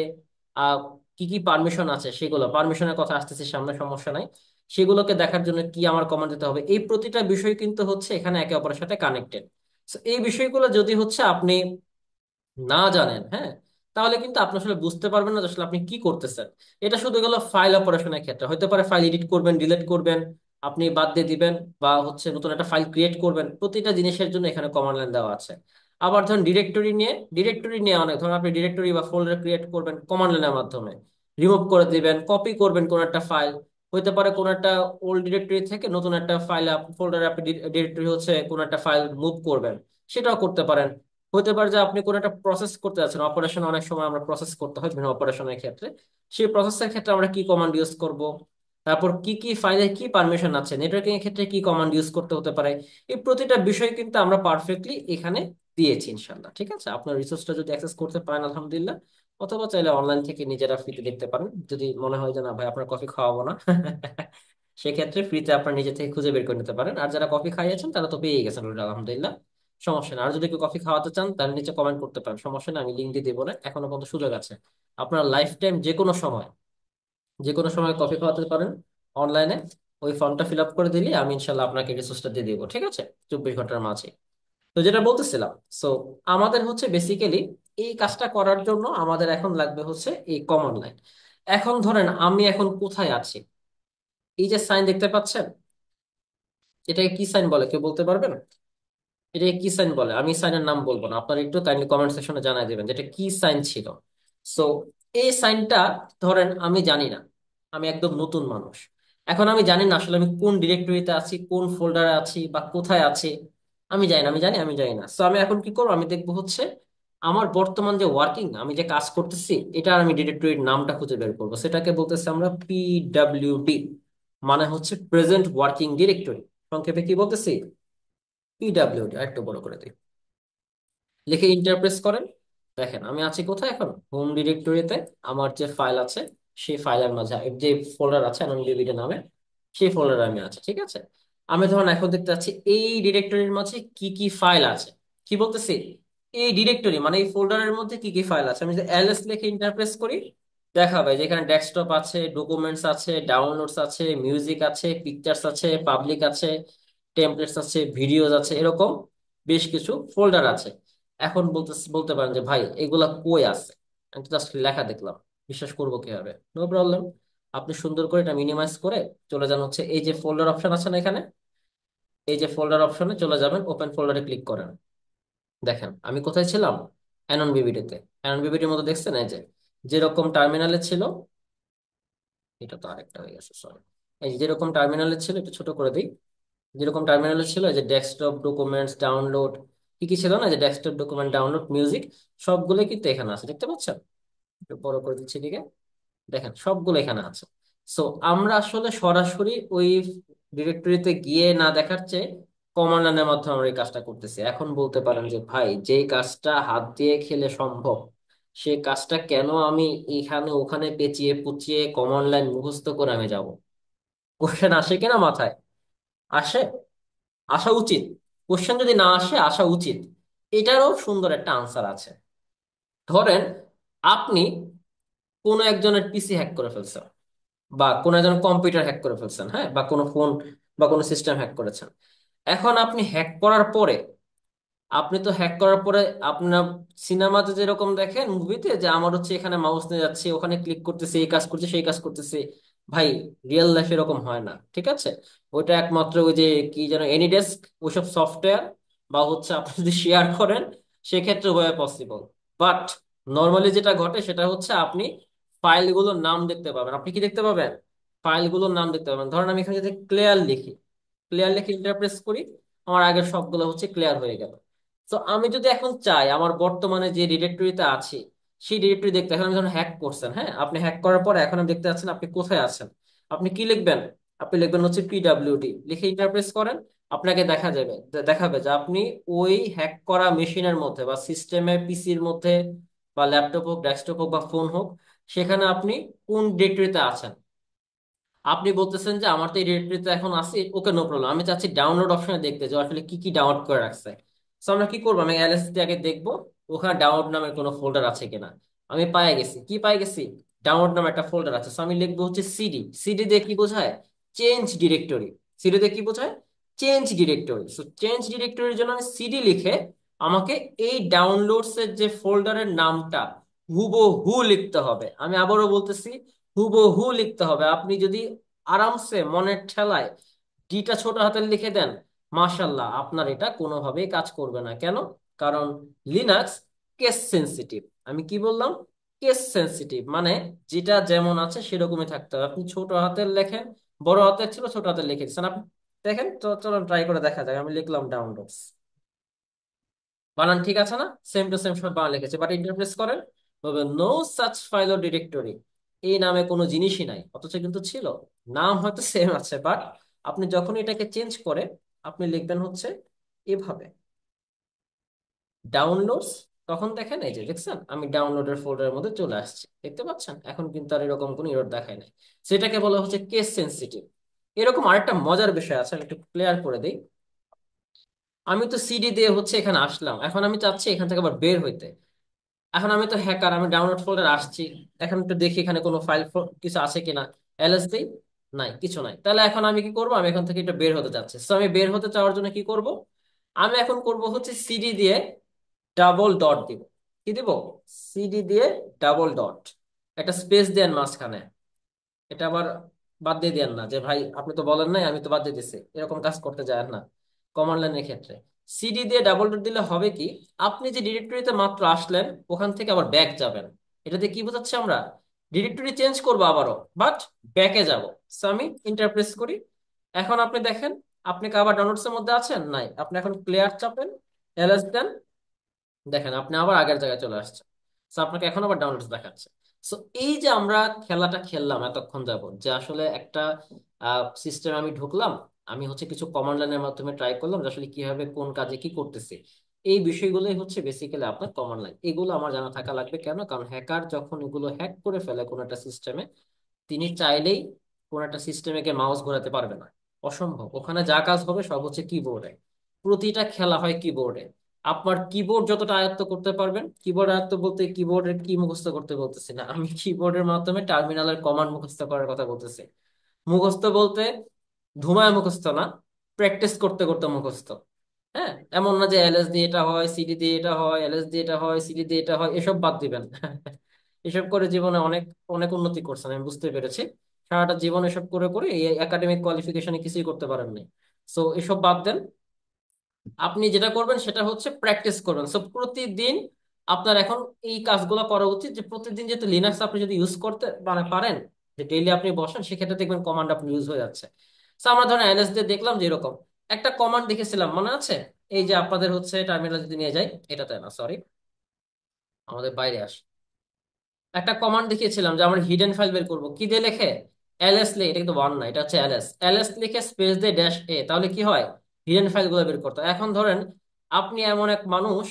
আহ কি কি পারমিশন আছে, সেগুলো পারমিশনের কথা আসতেছে সামনে, সমস্যা নাই, সেগুলোকে দেখার জন্য কি আমার কমান্ড দিতে হবে, এই প্রতিটা বিষয় কিন্তু হচ্ছে এখানে একে অপরের সাথে কানেক্টেড। এই বিষয়গুলো যদি হচ্ছে আপনি না জানেন, হ্যাঁ, তাহলে কিন্তু আপনি আসলে বুঝতে পারবেন না যে আসলে আপনি কি করতেছেন। এটা শুধু গেল ফাইল অপারেশনের ক্ষেত্রে, হতে পারে ফাইল এডিট করবেন, ডিলিট করবেন, আপনি বাদ দিয়ে দিবেন, বা হচ্ছে নতুন একটা ফাইল ক্রিয়েট করবেন, প্রতিটা জিনিসের জন্য এখানে কমান্ড লাইন দেওয়া আছে। আবার ধরুন ডিরেক্টরি নিয়ে অনেক ধরুন আপনি ডিরেক্টরি বা ফোল্ডার ক্রিয়েট করবেন কমান্ড লাইনের মাধ্যমে, রিমুভ করে দিবেন, কপি করবেন কোন একটা ফাইল, হইতে পারে কোন একটা ওল্ড ডিরেক্টরি থেকে নতুন একটা ফাইল ফোল্ডারে আপনি ডিরেক্টরি হচ্ছে কোন একটা ফাইল মুভ করবেন, সেটাও করতে পারেন। হতে পারে যে আপনি কোন একটা প্রসেস করতে যাচ্ছেন, অপারেশন অনেক সময় আমরা প্রসেস করতে হয় বিভিন্ন অপারেশনের ক্ষেত্রে, সেই প্রসেসের ক্ষেত্রে আমরা কি কমান্ড ইউজ করব, তারপর কি কি ফাইলে কি পারমিশন আছে, নেটওয়ার্কিং এর ক্ষেত্রে কি কমান্ড ইউজ করতে হতে পারে, এই প্রতিটা বিষয় কিন্তু আমরা পারফেক্টলি এখানে দিয়েছি ইনশাল্লাহ। ঠিক আছে, আপনার রিসোর্সটা যদি অ্যাক্সেস করতে পারেন আলহামদুলিল্লাহ, অথবা চাইলে অনলাইন থেকে নিজেরা ফ্রিতে দেখতে পারেন, যদি মনে হয় যে না ভাই আপনার কফি খাওয়াবো না সেক্ষেত্রে ফ্রিতে আপনার নিজে থেকে খুঁজে বের করে নিতে পারেন। আর যারা কফি খাইয়েছেন তারা তো পেয়ে গেছেন already, আলহামদুলিল্লাহ, সমস্যা না। আর যদি কেউ কফি খাওয়াতে চান তাহলে নিচে কমেন্ট করতে পারেন, সমস্যা না, আমি লিঙ্ক দিয়ে দেবো না, এখনো পর্যন্ত সুযোগ আছে। আপনার লাইফ টাইম যে কোনো সময় কফি খাওয়াতে পারেন অনলাইনে, ওই ফর্মটা ফিল আপ করে দিলে আমি ইনশাল্লাহ আপনাকে রিসোর্সটা দিয়ে দিব, ঠিক আছে, 24 ঘন্টার মাঝে। তো যেটা বলতেছিলাম, সো আমাদের হচ্ছে বেসিক্যালি এই কাজটা করার জন্য আমাদের এখন লাগবে হচ্ছে এই কমন লাইন। এখন ধরেন আমি এখন কোথায় আছি, এই যে সাইন দেখতে পাচ্ছেন, এটাকে কি সাইন বলে কেউ বলতে পারবেন? এটা কি সাইন বলে? আমি সাইনের নাম বলবো না, আপনারা একটু কাইন্ডলি কমেন্ট সেকশনে জানাই দেবেন যেটা কি সাইন ছিল। সো এই সাইনটা ধরেন আমি জানি না, আমি একদম নতুন মানুষ, এখন আমি জানি না আসলে আমি কোন ডিরেক্টরিতে আছি, কোন ফোল্ডারে আছি, বা কোথায় আছি, আমি জানি না, আমি জানি না। সো আমি এখন কি করবো, আমি দেখবো হচ্ছে আমার বর্তমান যে ওয়ার্কিং, আমি যে কাজ করতেছি, এটা আমি ডিরেক্টরির নামটা খুঁজে বের করবো, সেটাকে বলতেছি আমরা পিডাব্লিউডি, মানে হচ্ছে প্রেজেন্ট ওয়ার্কিং ডিরেক্টরি। সংক্ষেপে কি বলতেছি? পিডাব্লিউডি। আর একটু বড় করে দিই, লিখে ইন্টারপ্রেস করেন। দেখেন আমি আছি কোথায় এখন, হোম ডিরেক্টরিতে। আমার যে ফাইল আছে সেই ফাইলের মাঝে যে ফোল্ডার আছে অ্যানোনিমলিবিডি নামে, সেই ফোল্ডারে আমি আছি, ঠিক আছে। আমি ধরুন এখন দেখতে পাচ্ছি এই ডিরেক্টরির মাঝে কি কি ফাইল আছে, কি বলতেছি, এই ডিরেক্টরি মানে এই ফোল্ডারের মধ্যে কি কি ফাইল আছে, আমি যদি এলএস লিখে ইন্টারপ্রেস করি, দেখাবে যেখানে ডেস্কটপ আছে, ডকুমেন্টস আছে, ডাউনলোডস আছে, মিউজিক আছে, পিকচার্স আছে, পাবলিক আছে, টেমপ্লেটস আছে, ভিডিওস আছে, এরকম বেশ কিছু ফোল্ডার আছে। এখন বলতে পারেন যে ভাই এগুলা কই আছে, আমি তো জাস্ট লেখা দেখলাম, বিশ্বাস করবো কিভাবে? নো প্রবলেম, আপনি সুন্দর করে এটা মিনিমাইজ করে চলে যান হচ্ছে এই যে ফোল্ডার অপশন আছে না এখানে, এই যে ফোল্ডার অপশনে চলে যাবেন, ওপেন ফোল্ডারে ক্লিক করেন। দেখেন আমি কোথায় ছিলাম, অ্যানন বিবিডিতে। অ্যানন বিবিডির মধ্যে দেখছেন এই যে যেরকম টার্মিনালে ছিল, এটা তো আরেকটা হয়ে গেছে সরি, এই যে যেরকম টার্মিনালে ছিল, একটু ছোট করে দিই, যেরকম টার্মিনালে ছিল এই যে ডেস্কটপ, ডকুমেন্টস, ডাউনলোড, কি কি ছিল না, যে ডেস্কটপ, ডকুমেন্ট, ডাউনলোড, মিউজিক, সবগুলোই কিন্তু এখানে আছে, দেখতে পাচ্ছেন? একটু বড় করে দিচ্ছি দিকে, দেখেন সবগুলো এখানে আছে। সো আমরা আসলে সরাসরি ওই ডিরেক্টরিতে গিয়ে না দেখার চেয়ে কমান্ড লাইনের মাধ্যমে আমরা এই কাজটা করতেছি। এখন বলতে পারেন যে ভাই যেই কাজটা হাত দিয়ে খেলে সম্ভব, সেই কাজটা কেন আমি এখানে ওখানে পেঁচিয়ে পুচিয়ে কমান্ড লাইন মুখস্থ করে আমি যাব? কোশ্চেন আসে কিনা মাথায়? আসে, আসা উচিত। কোশ্চেন যদি না আসে, আসা উচিত। এটারও সুন্দর একটা আনসার আছে। ধরেন আপনি কোনো একজনের পিসি হ্যাক করে ফেলছেন, বা কোনো একজন কম্পিউটার হ্যাক করে ফেলছেন, হ্যাঁ, বা কোনো ফোন বা কোনো সিস্টেম হ্যাক করেছেন। এখন আপনি হ্যাক করার পরে, আপনি তো হ্যাক করার পরে আপনার সিনেমাতে যেরকম দেখেন মুভিতে, যে আমার হচ্ছে এখানে মাউস নিয়ে যাচ্ছে, ওখানে ক্লিক করতেছে, এই কাজ করছে, সেই কাজ করতেছে, ভাই রিয়েল লাইফ এরকম হয় না, ঠিক আছে। ওইটা একমাত্র ওই যে কি যেন এনিডেস্ক, ওইসব সফটওয়্যার, বা হচ্ছে আপনি যদি শেয়ার করেন সেক্ষেত্রে ওভাবে পসিবল। বাট নর্মালি যেটা ঘটে সেটা হচ্ছে আপনি ফাইলগুলোর নাম দেখতে পাবেন। আপনি কি দেখতে পাবেন? ফাইলগুলোর নাম দেখতে পাবেন। ধরেন আমি এখানে যদি ক্লিয়ার লিখি, ক্লিয়ার লিখে ইন্টারপ্রেস করি, আমার আগের সবগুলো হচ্ছে ক্লিয়ার হয়ে গেল। তো আমি যদি এখন চাই আমার বর্তমানে যে ডিরেক্টরিতে আছি সেই ডিরেক্টরি দেখতে, এখন আমি যখন হ্যাক করছেন, হ্যাঁ, আপনি হ্যাক করার পরে এখন আমি দেখতে পাচ্ছেন আপনি কোথায় আছেন, আপনি কি লিখবেন? আপনি লিখবেন হচ্ছে পিডাব্লিউডি, লিখে ইন্টারপ্রেস করেন। আপনাকে দেখাবে যে আপনি ওই হ্যাক করা মেশিনের মধ্যে বা সিস্টেমে, পিসির মধ্যে, বা ল্যাপটপ হোক, ডেস্কটপ হোক, বা ফোন হোক, সেখানে আপনি কোন ডিরেক্টরিতে আছেন। আপনি বলতেছেন যে আমার তো এই ডিরেক্টরিতে এখন আছে, ওকে নো প্রবলেম, আমি চাচ্ছি ডাউনলোড অপশনে দেখতে যে আসলে কি কি ডাউনলোড করে রাখছে। তো আমরা কি করবো, আমি এলএসডি আগে দেখবো ওখানে ডাউনলোড নামের কোনো ফোল্ডার আছে কিনা। আমি পাই গেছি, কি পাই গেছি, ডাউনলোড নামে একটা ফোল্ডার আছে। তো আমি লিখবো হচ্ছে সিডি। সিডি দিয়ে কি বোঝায়? Change directory. সিডি দিয়ে কি বোঝায়? Change directory. সো চেঞ্জ ডিরেক্টরির জন্য আমি সিডি লিখে আমাকে এই ডাউনলোডস এর যে ফোল্ডারের নামটা হুবহু লিখতে হবে। আমি আবারও বলতেছি, হুবহু লিখতে হবে। আপনি যদি আরামসে মনের ঠেলায় ডিটা ছোট হাতে লিখে দেন, মাশাল্লাহ, আপনার এটা কোনোভাবেই কাজ করবে না। কেন? কারণ লিনাক্স কেস সেন্সিটিভ। আমি কি বললাম? কেস সেন্সিটিভ মানে যেটা যেমন আছে সেরকমই থাকতে হবে। আপনি ছোট হাতের লেখেন, বড় হাতের ছিল ছোট হাতের লিখে দিচ্ছেন আপনি। দেখেন তো, চলো ট্রাই করে দেখা যাক। আমি লিখলাম ডাউনলোডস, বানান ঠিক আছে না? সেম টু সেম সব বানান লিখেছে, বাট ইন্টারপ্রেস করেন বলবে নো সাচ ফাইল ও ডিরেক্টরি। এই নামে কোনো জিনিসই নাই, অথচ কিন্তু ছিল। নাম হয়তো সেম আছে, বাট আপনি যখন এটাকে চেঞ্জ করে আপনি লিখবেন হচ্ছে এভাবে ডাউনলোডস, তখন দেখেন এই যে দেখছেন আমি ডাউনলোডের ফোল্ডারের মধ্যে চলে আসছি, দেখতে পাচ্ছেন? এখন কিন্তু আর এরকম কোনো এরর দেখায় নাই। সেটাকে বলা হচ্ছে কেস সেন্সিটিভ। এরকম আরেকটা মজার বিষয় আছে, আমি একটু ক্লিয়ার করে দিই। আমি তো সিডি দিয়ে হচ্ছে এখানে আসলাম, এখন আমি চাচ্ছি এখান থেকে আবার বের হইতে। এখন আমি তো হ্যাকার, আমি ডাউনলোড ফোল্ডার আসছি, এখন একটু দেখি এখানে কোনো ফাইল কিছু আছে কিনা। এলএস দিই, নাই, কিছু নাই। তাহলে এখন আমি কি করব? আমি এখান থেকে একটু বের হতে চাচ্ছি, তো আমি বের হতে চাওয়ার জন্য কি করব? আমি এখন করব হচ্ছে সিডি দিয়ে ডাবল ডট দিব। কি দিব? সিডি দিয়ে ডাবল ডট, একটা স্পেস দেন মাঝখানে। এটা আবার বাদ দিয়ে দেন না যে ভাই আপনি তো বলেন নাই, আমি তো বাদ দিয়ে দিছি, এরকম কাজ করতে যায় না কমান্ড লাইনের ক্ষেত্রে। সিডি দিয়ে ডাবল ডট দিলে হবে কি, আপনি যে ডিরেক্টরিতে মাত্র আসলেন ওখান থেকে আবার ব্যাক যাবেন। এটা দিয়ে কি বোঝাচ্ছি আমরা? ডিরেক্টরি চেঞ্জ করবো আবারও, বাট ব্যাকে যাব। সো আমি ইন্টারপ্রেস করি। এখন আপনি দেখেন, আপনি কি আবার ডাউনলোডস এর মধ্যে আছেন? নাই। আপনি এখন ক্লিয়ার চাপেন, এলএস দেন, দেখেন আপনি আবার আগের জায়গায় চলে আসছেন। সো আপনাকে এখন আবার ডাউনলোড দেখাচ্ছে। সো এই যে আমরা খেলাটা খেললাম এতক্ষণ যাবত, যে আসলে একটা সিস্টেম আমি ঢুকলাম, আমি হচ্ছে কিছু কমান্ড লাইনের মাধ্যমে ট্রাই করলাম যে আসলে কিভাবে কোন কাজে কি করতেছি। এই বিষয়গুলোই হচ্ছে বেসিক্যালি আপনার কমান্ড লাইন। এগুলো আমার জানা থাকা লাগবে। কেন? কারণ হ্যাকার যখন এগুলো হ্যাক করে ফেলে কোনো একটা সিস্টেমে, তিনি চাইলেই কোন একটা সিস্টেমে গিয়ে মাউস ঘোরাতে পারবে না, অসম্ভব। ওখানে যা কাজ হবে সব হচ্ছে কিবোর্ডে, প্রতিটা খেলা হয় কিবোর্ডে। আপনার কিবোর্ড যতটা আয়ত্ত করতে পারবেন, কিবোর্ড আয়ত্ত বলতে কিবোর্ডের কি মুখস্থ করতে বলতেছি না, আমি কিবোর্ডের মাধ্যমে টার্মিনালের কমান্ড মুখস্থ করার কথা বলতেছি। মুখস্থ বলতে ধুমায় মুখস্থ না, প্র্যাকটিস করতে করতে মুখস্থ। হ্যাঁ, এমন না যে এলএস দিয়ে এটা হয়, সিডি দিয়ে এটা হয়, এলএস দিয়ে এটা হয়, সিডি দিয়ে এটা হয়, এসব বাদ দিবেন। এসব করে জীবনে অনেক অনেক উন্নতি করছেন, আমি বুঝতে পেরেছি। সারাটা জীবন এসব করে করে এই একাডেমিক কোয়ালিফিকেশনে কিছুই করতে পারেন নাই। সো এসব বাদ দেন। আপনি যেটা করবেন সেটা হচ্ছে প্র্যাকটিস করবেন। সো প্রতিদিন আপনার এখন এই কাজগুলো করা উচিত, যে প্রতিদিন যেহেতু লিনাক্স আপনি যদি ইউজ করতে মানে পারেন, যে ডেইলি আপনি বসেন, সেক্ষেত্রে দেখবেন কমান্ড আপনি ইউজ হয়ে যাচ্ছে। সো আমরা ধরেন এলএস দিয়ে দেখলাম যে এরকম একটা কমান্ড দেখেছিলাম, মনে আছে? এই যে আপনাদের হচ্ছে টার্মিনাল যদি নিয়ে যাই, এটাতে না সরি, আমাদের বাইরে আসে, একটা কমান্ড দেখিয়েছিলাম যে আমরা হিডেন ফাইল বের করবো কি দিয়ে লেখে, এলএস লিখে, এটা কিন্তু ওয়ান না, এটা হচ্ছে এলএস, এলএস লিখে স্পেস দিয়ে ড্যাশ এ, তাহলে কি হয়? হিডেন ফাইল গুলো বের করতে হয়। এখন ধরেন আপনি এমন এক মানুষ,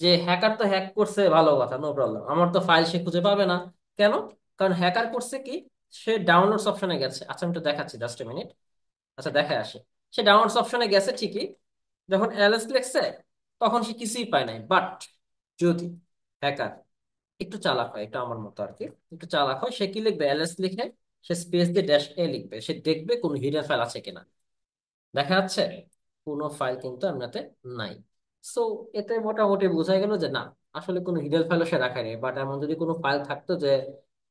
যে হ্যাকার তো হ্যাক করছে ভালো কথা, নো প্রবলেম, আমার তো ফাইল সে খুঁজে পাবে না। কেন? কারণ হ্যাকার করছে কি, সে ডাউনলোডস অপশনে গেছে। আচ্ছা আমি তো দেখাচ্ছি, জাস্ট এ মিনিট। আচ্ছা দেখে আসে, সে ডাউনলোডস অপশনে গেছে ঠিকই, যখন এলএস লিখছে তখন সে কিছুই পায় নাই। বাট যদি হ্যাকার একটু চালাক হয়, এটা আমার মতো আর কি, একটু চালাক হয়, সে কি লিখবে? এলএস লিখে সে স্পেস দিয়ে ড্যাশ এ লিখবে, সে দেখবে কোন হিডেন ফাইল আছে কিনা। দেখা যাচ্ছে কোনো ফাইল কিন্তু আপনাতে নাই। সো এতে মোটামুটি বোঝা গেল যে না, আসলে কোনো হিডেন ফাইলও সে রাখে নেই। বাট এমন যদি কোনো ফাইল থাকতো যে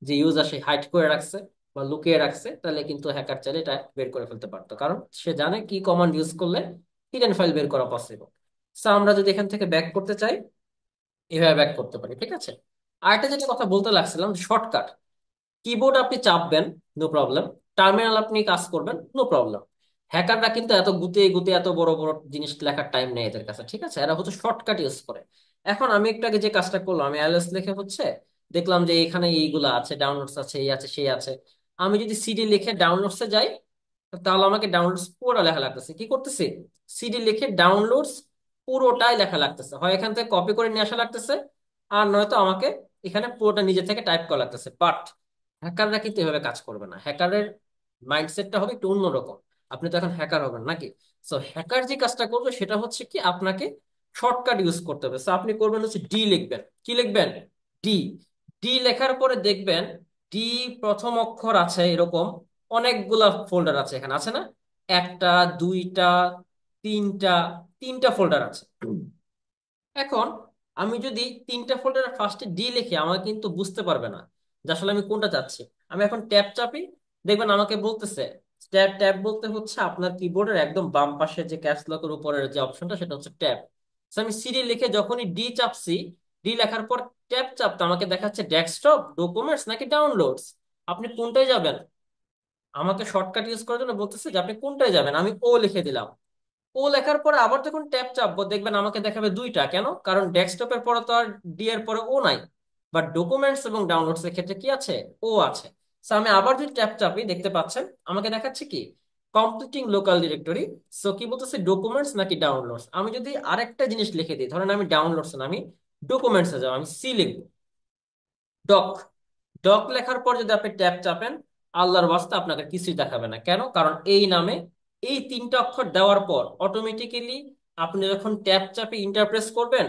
যে ইউজার সে হাইড করে রাখছে বা লুকিয়ে রাখছে, তাহলে কিন্তু হ্যাকার চাইলে এটা বের করে ফেলতে পারতো, কারণ সে জানে কি কমান্ড ইউজ করলে হিডেন ফাইল বের করা পসিবল। সো আমরা যদি এখান থেকে ব্যাক করতে চাই, এভাবে ব্যাক করতে পারি, ঠিক আছে? আরেকটা যেটা কথা বলতে লাগছিলাম, শর্টকাট। কিবোর্ড আপনি চাপবেন, নো প্রবলেম। টার্মিনাল আপনি কাজ করবেন, নো প্রবলেম। হ্যাকাররা কিন্তু এত গুতিয়ে গুতিয়ে এত বড় বড় জিনিস লেখার টাইম নেই এদের কাছে, ঠিক আছে? এরা হচ্ছে শর্টকাট ইউজ করে। এখন আমি একটু আগে যে কাজটা করলাম, আমি এলএস লিখে হচ্ছে দেখলাম যে এখানে এইগুলা আছে, ডাউনলোডস আছে, এই আছে সেই আছে। আমি যদি সিডি লিখে ডাউনলোডসে যাই, তাহলে আমাকে ডাউনলোডস পুরো লেখা লাগতেছে। কি করতেছি? সিডি লিখে ডাউনলোডস পুরোটাই লেখা লাগতেছে, হয় এখান থেকে কপি করে নিয়ে আসা লাগতেছে, আর নয়তো আমাকে এখানে পুরোটা নিজে থেকে টাইপ করা লাগতেছে। বাট হ্যাকাররা কিন্তু এভাবে কাজ করবে না, হ্যাকারের মাইন্ডসেটটা হবে একটু অন্যরকম। আপনি তো এখন হ্যাকার হবেন নাকি? সো হ্যাকার যে কাজটা করবে সেটা হচ্ছে কি, আপনাকে শর্টকাট ইউজ করতে হবে। সো আপনি করবেন হচ্ছে ডি লিখবেন। কি লিখবেন? ডি। ডি লেখার পরে দেখবেন ডি প্রথম অক্ষর আছে এরকম অনেকগুলা ফোল্ডার আছে, এখানে আছে না? একটা, দুইটা, তিনটা, তিনটা ফোল্ডার আছে। এখন আমি যদি তিনটা ফোল্ডারের ফার্স্টে ডি লিখি, আমাকে কিন্তু বুঝতে পারবে না যে আসলে আমি কোনটা চাচ্ছি। আমি এখন ট্যাব চাপি, দেখবেন আমাকে বলতেছে, ট্যাব, ট্যাব বলতে হচ্ছে আপনার কিবোর্ডের একদম বাম পাশে যে ক্যাপস লকের উপরের যে অপশনটা, সেটা হচ্ছে ট্যাব। So আমি সিডি লিখে যখনই ডি চাপছি, ডি লেখার পর ট্যাব চাপতে আমাকে দেখাচ্ছে ডেস্কটপ, ডকুমেন্টস নাকি ডাউনলোডস। আপনি কোনটায় যাবেন? আমাকে শর্টকাট ইউজ করার জন্য বলতেছে যে আপনি কোনটায় যাবেন। আমি ও লিখে দিলাম। ও লেখার পরে আবার যখন ট্যাব চাপবো দেখবেন আমাকে দেখাবে দুইটা। কেন? কারণ ডেস্কটপের পরে তো আর ডি এর পরে ও নাই, বাট ডকুমেন্টস এবং ডাউনলোডস এর ক্ষেত্রে কি আছে? ও আছে। সো আমি আবার যদি ট্যাব চাপি দেখতে পাচ্ছেন আমাকে দেখাচ্ছে কি কমপ্লিটিং লোকাল ডিরেক্টরি। সো কি বলতেছে, ডকুমেন্টস নাকি ডাউনলোডস। আমি যদি আরেকটা জিনিস লিখে দিই, ধরেন আমি ডাউনলোডস না, আমি ডকুমেন্টসে যাবো, আমি সি লিখবো, ডক। ডক লেখার পর যদি আপনি ট্যাব চাপেন, আল্লাহর ওয়াস্তে আপনাকে কিছুই দেখাবে না। কেন? কারণ এই নামে এই তিনটা অক্ষর দেওয়ার পর অটোমেটিক্যালি আপনি যখন ট্যাব চাপে ইন্টারপ্রেস করবেন,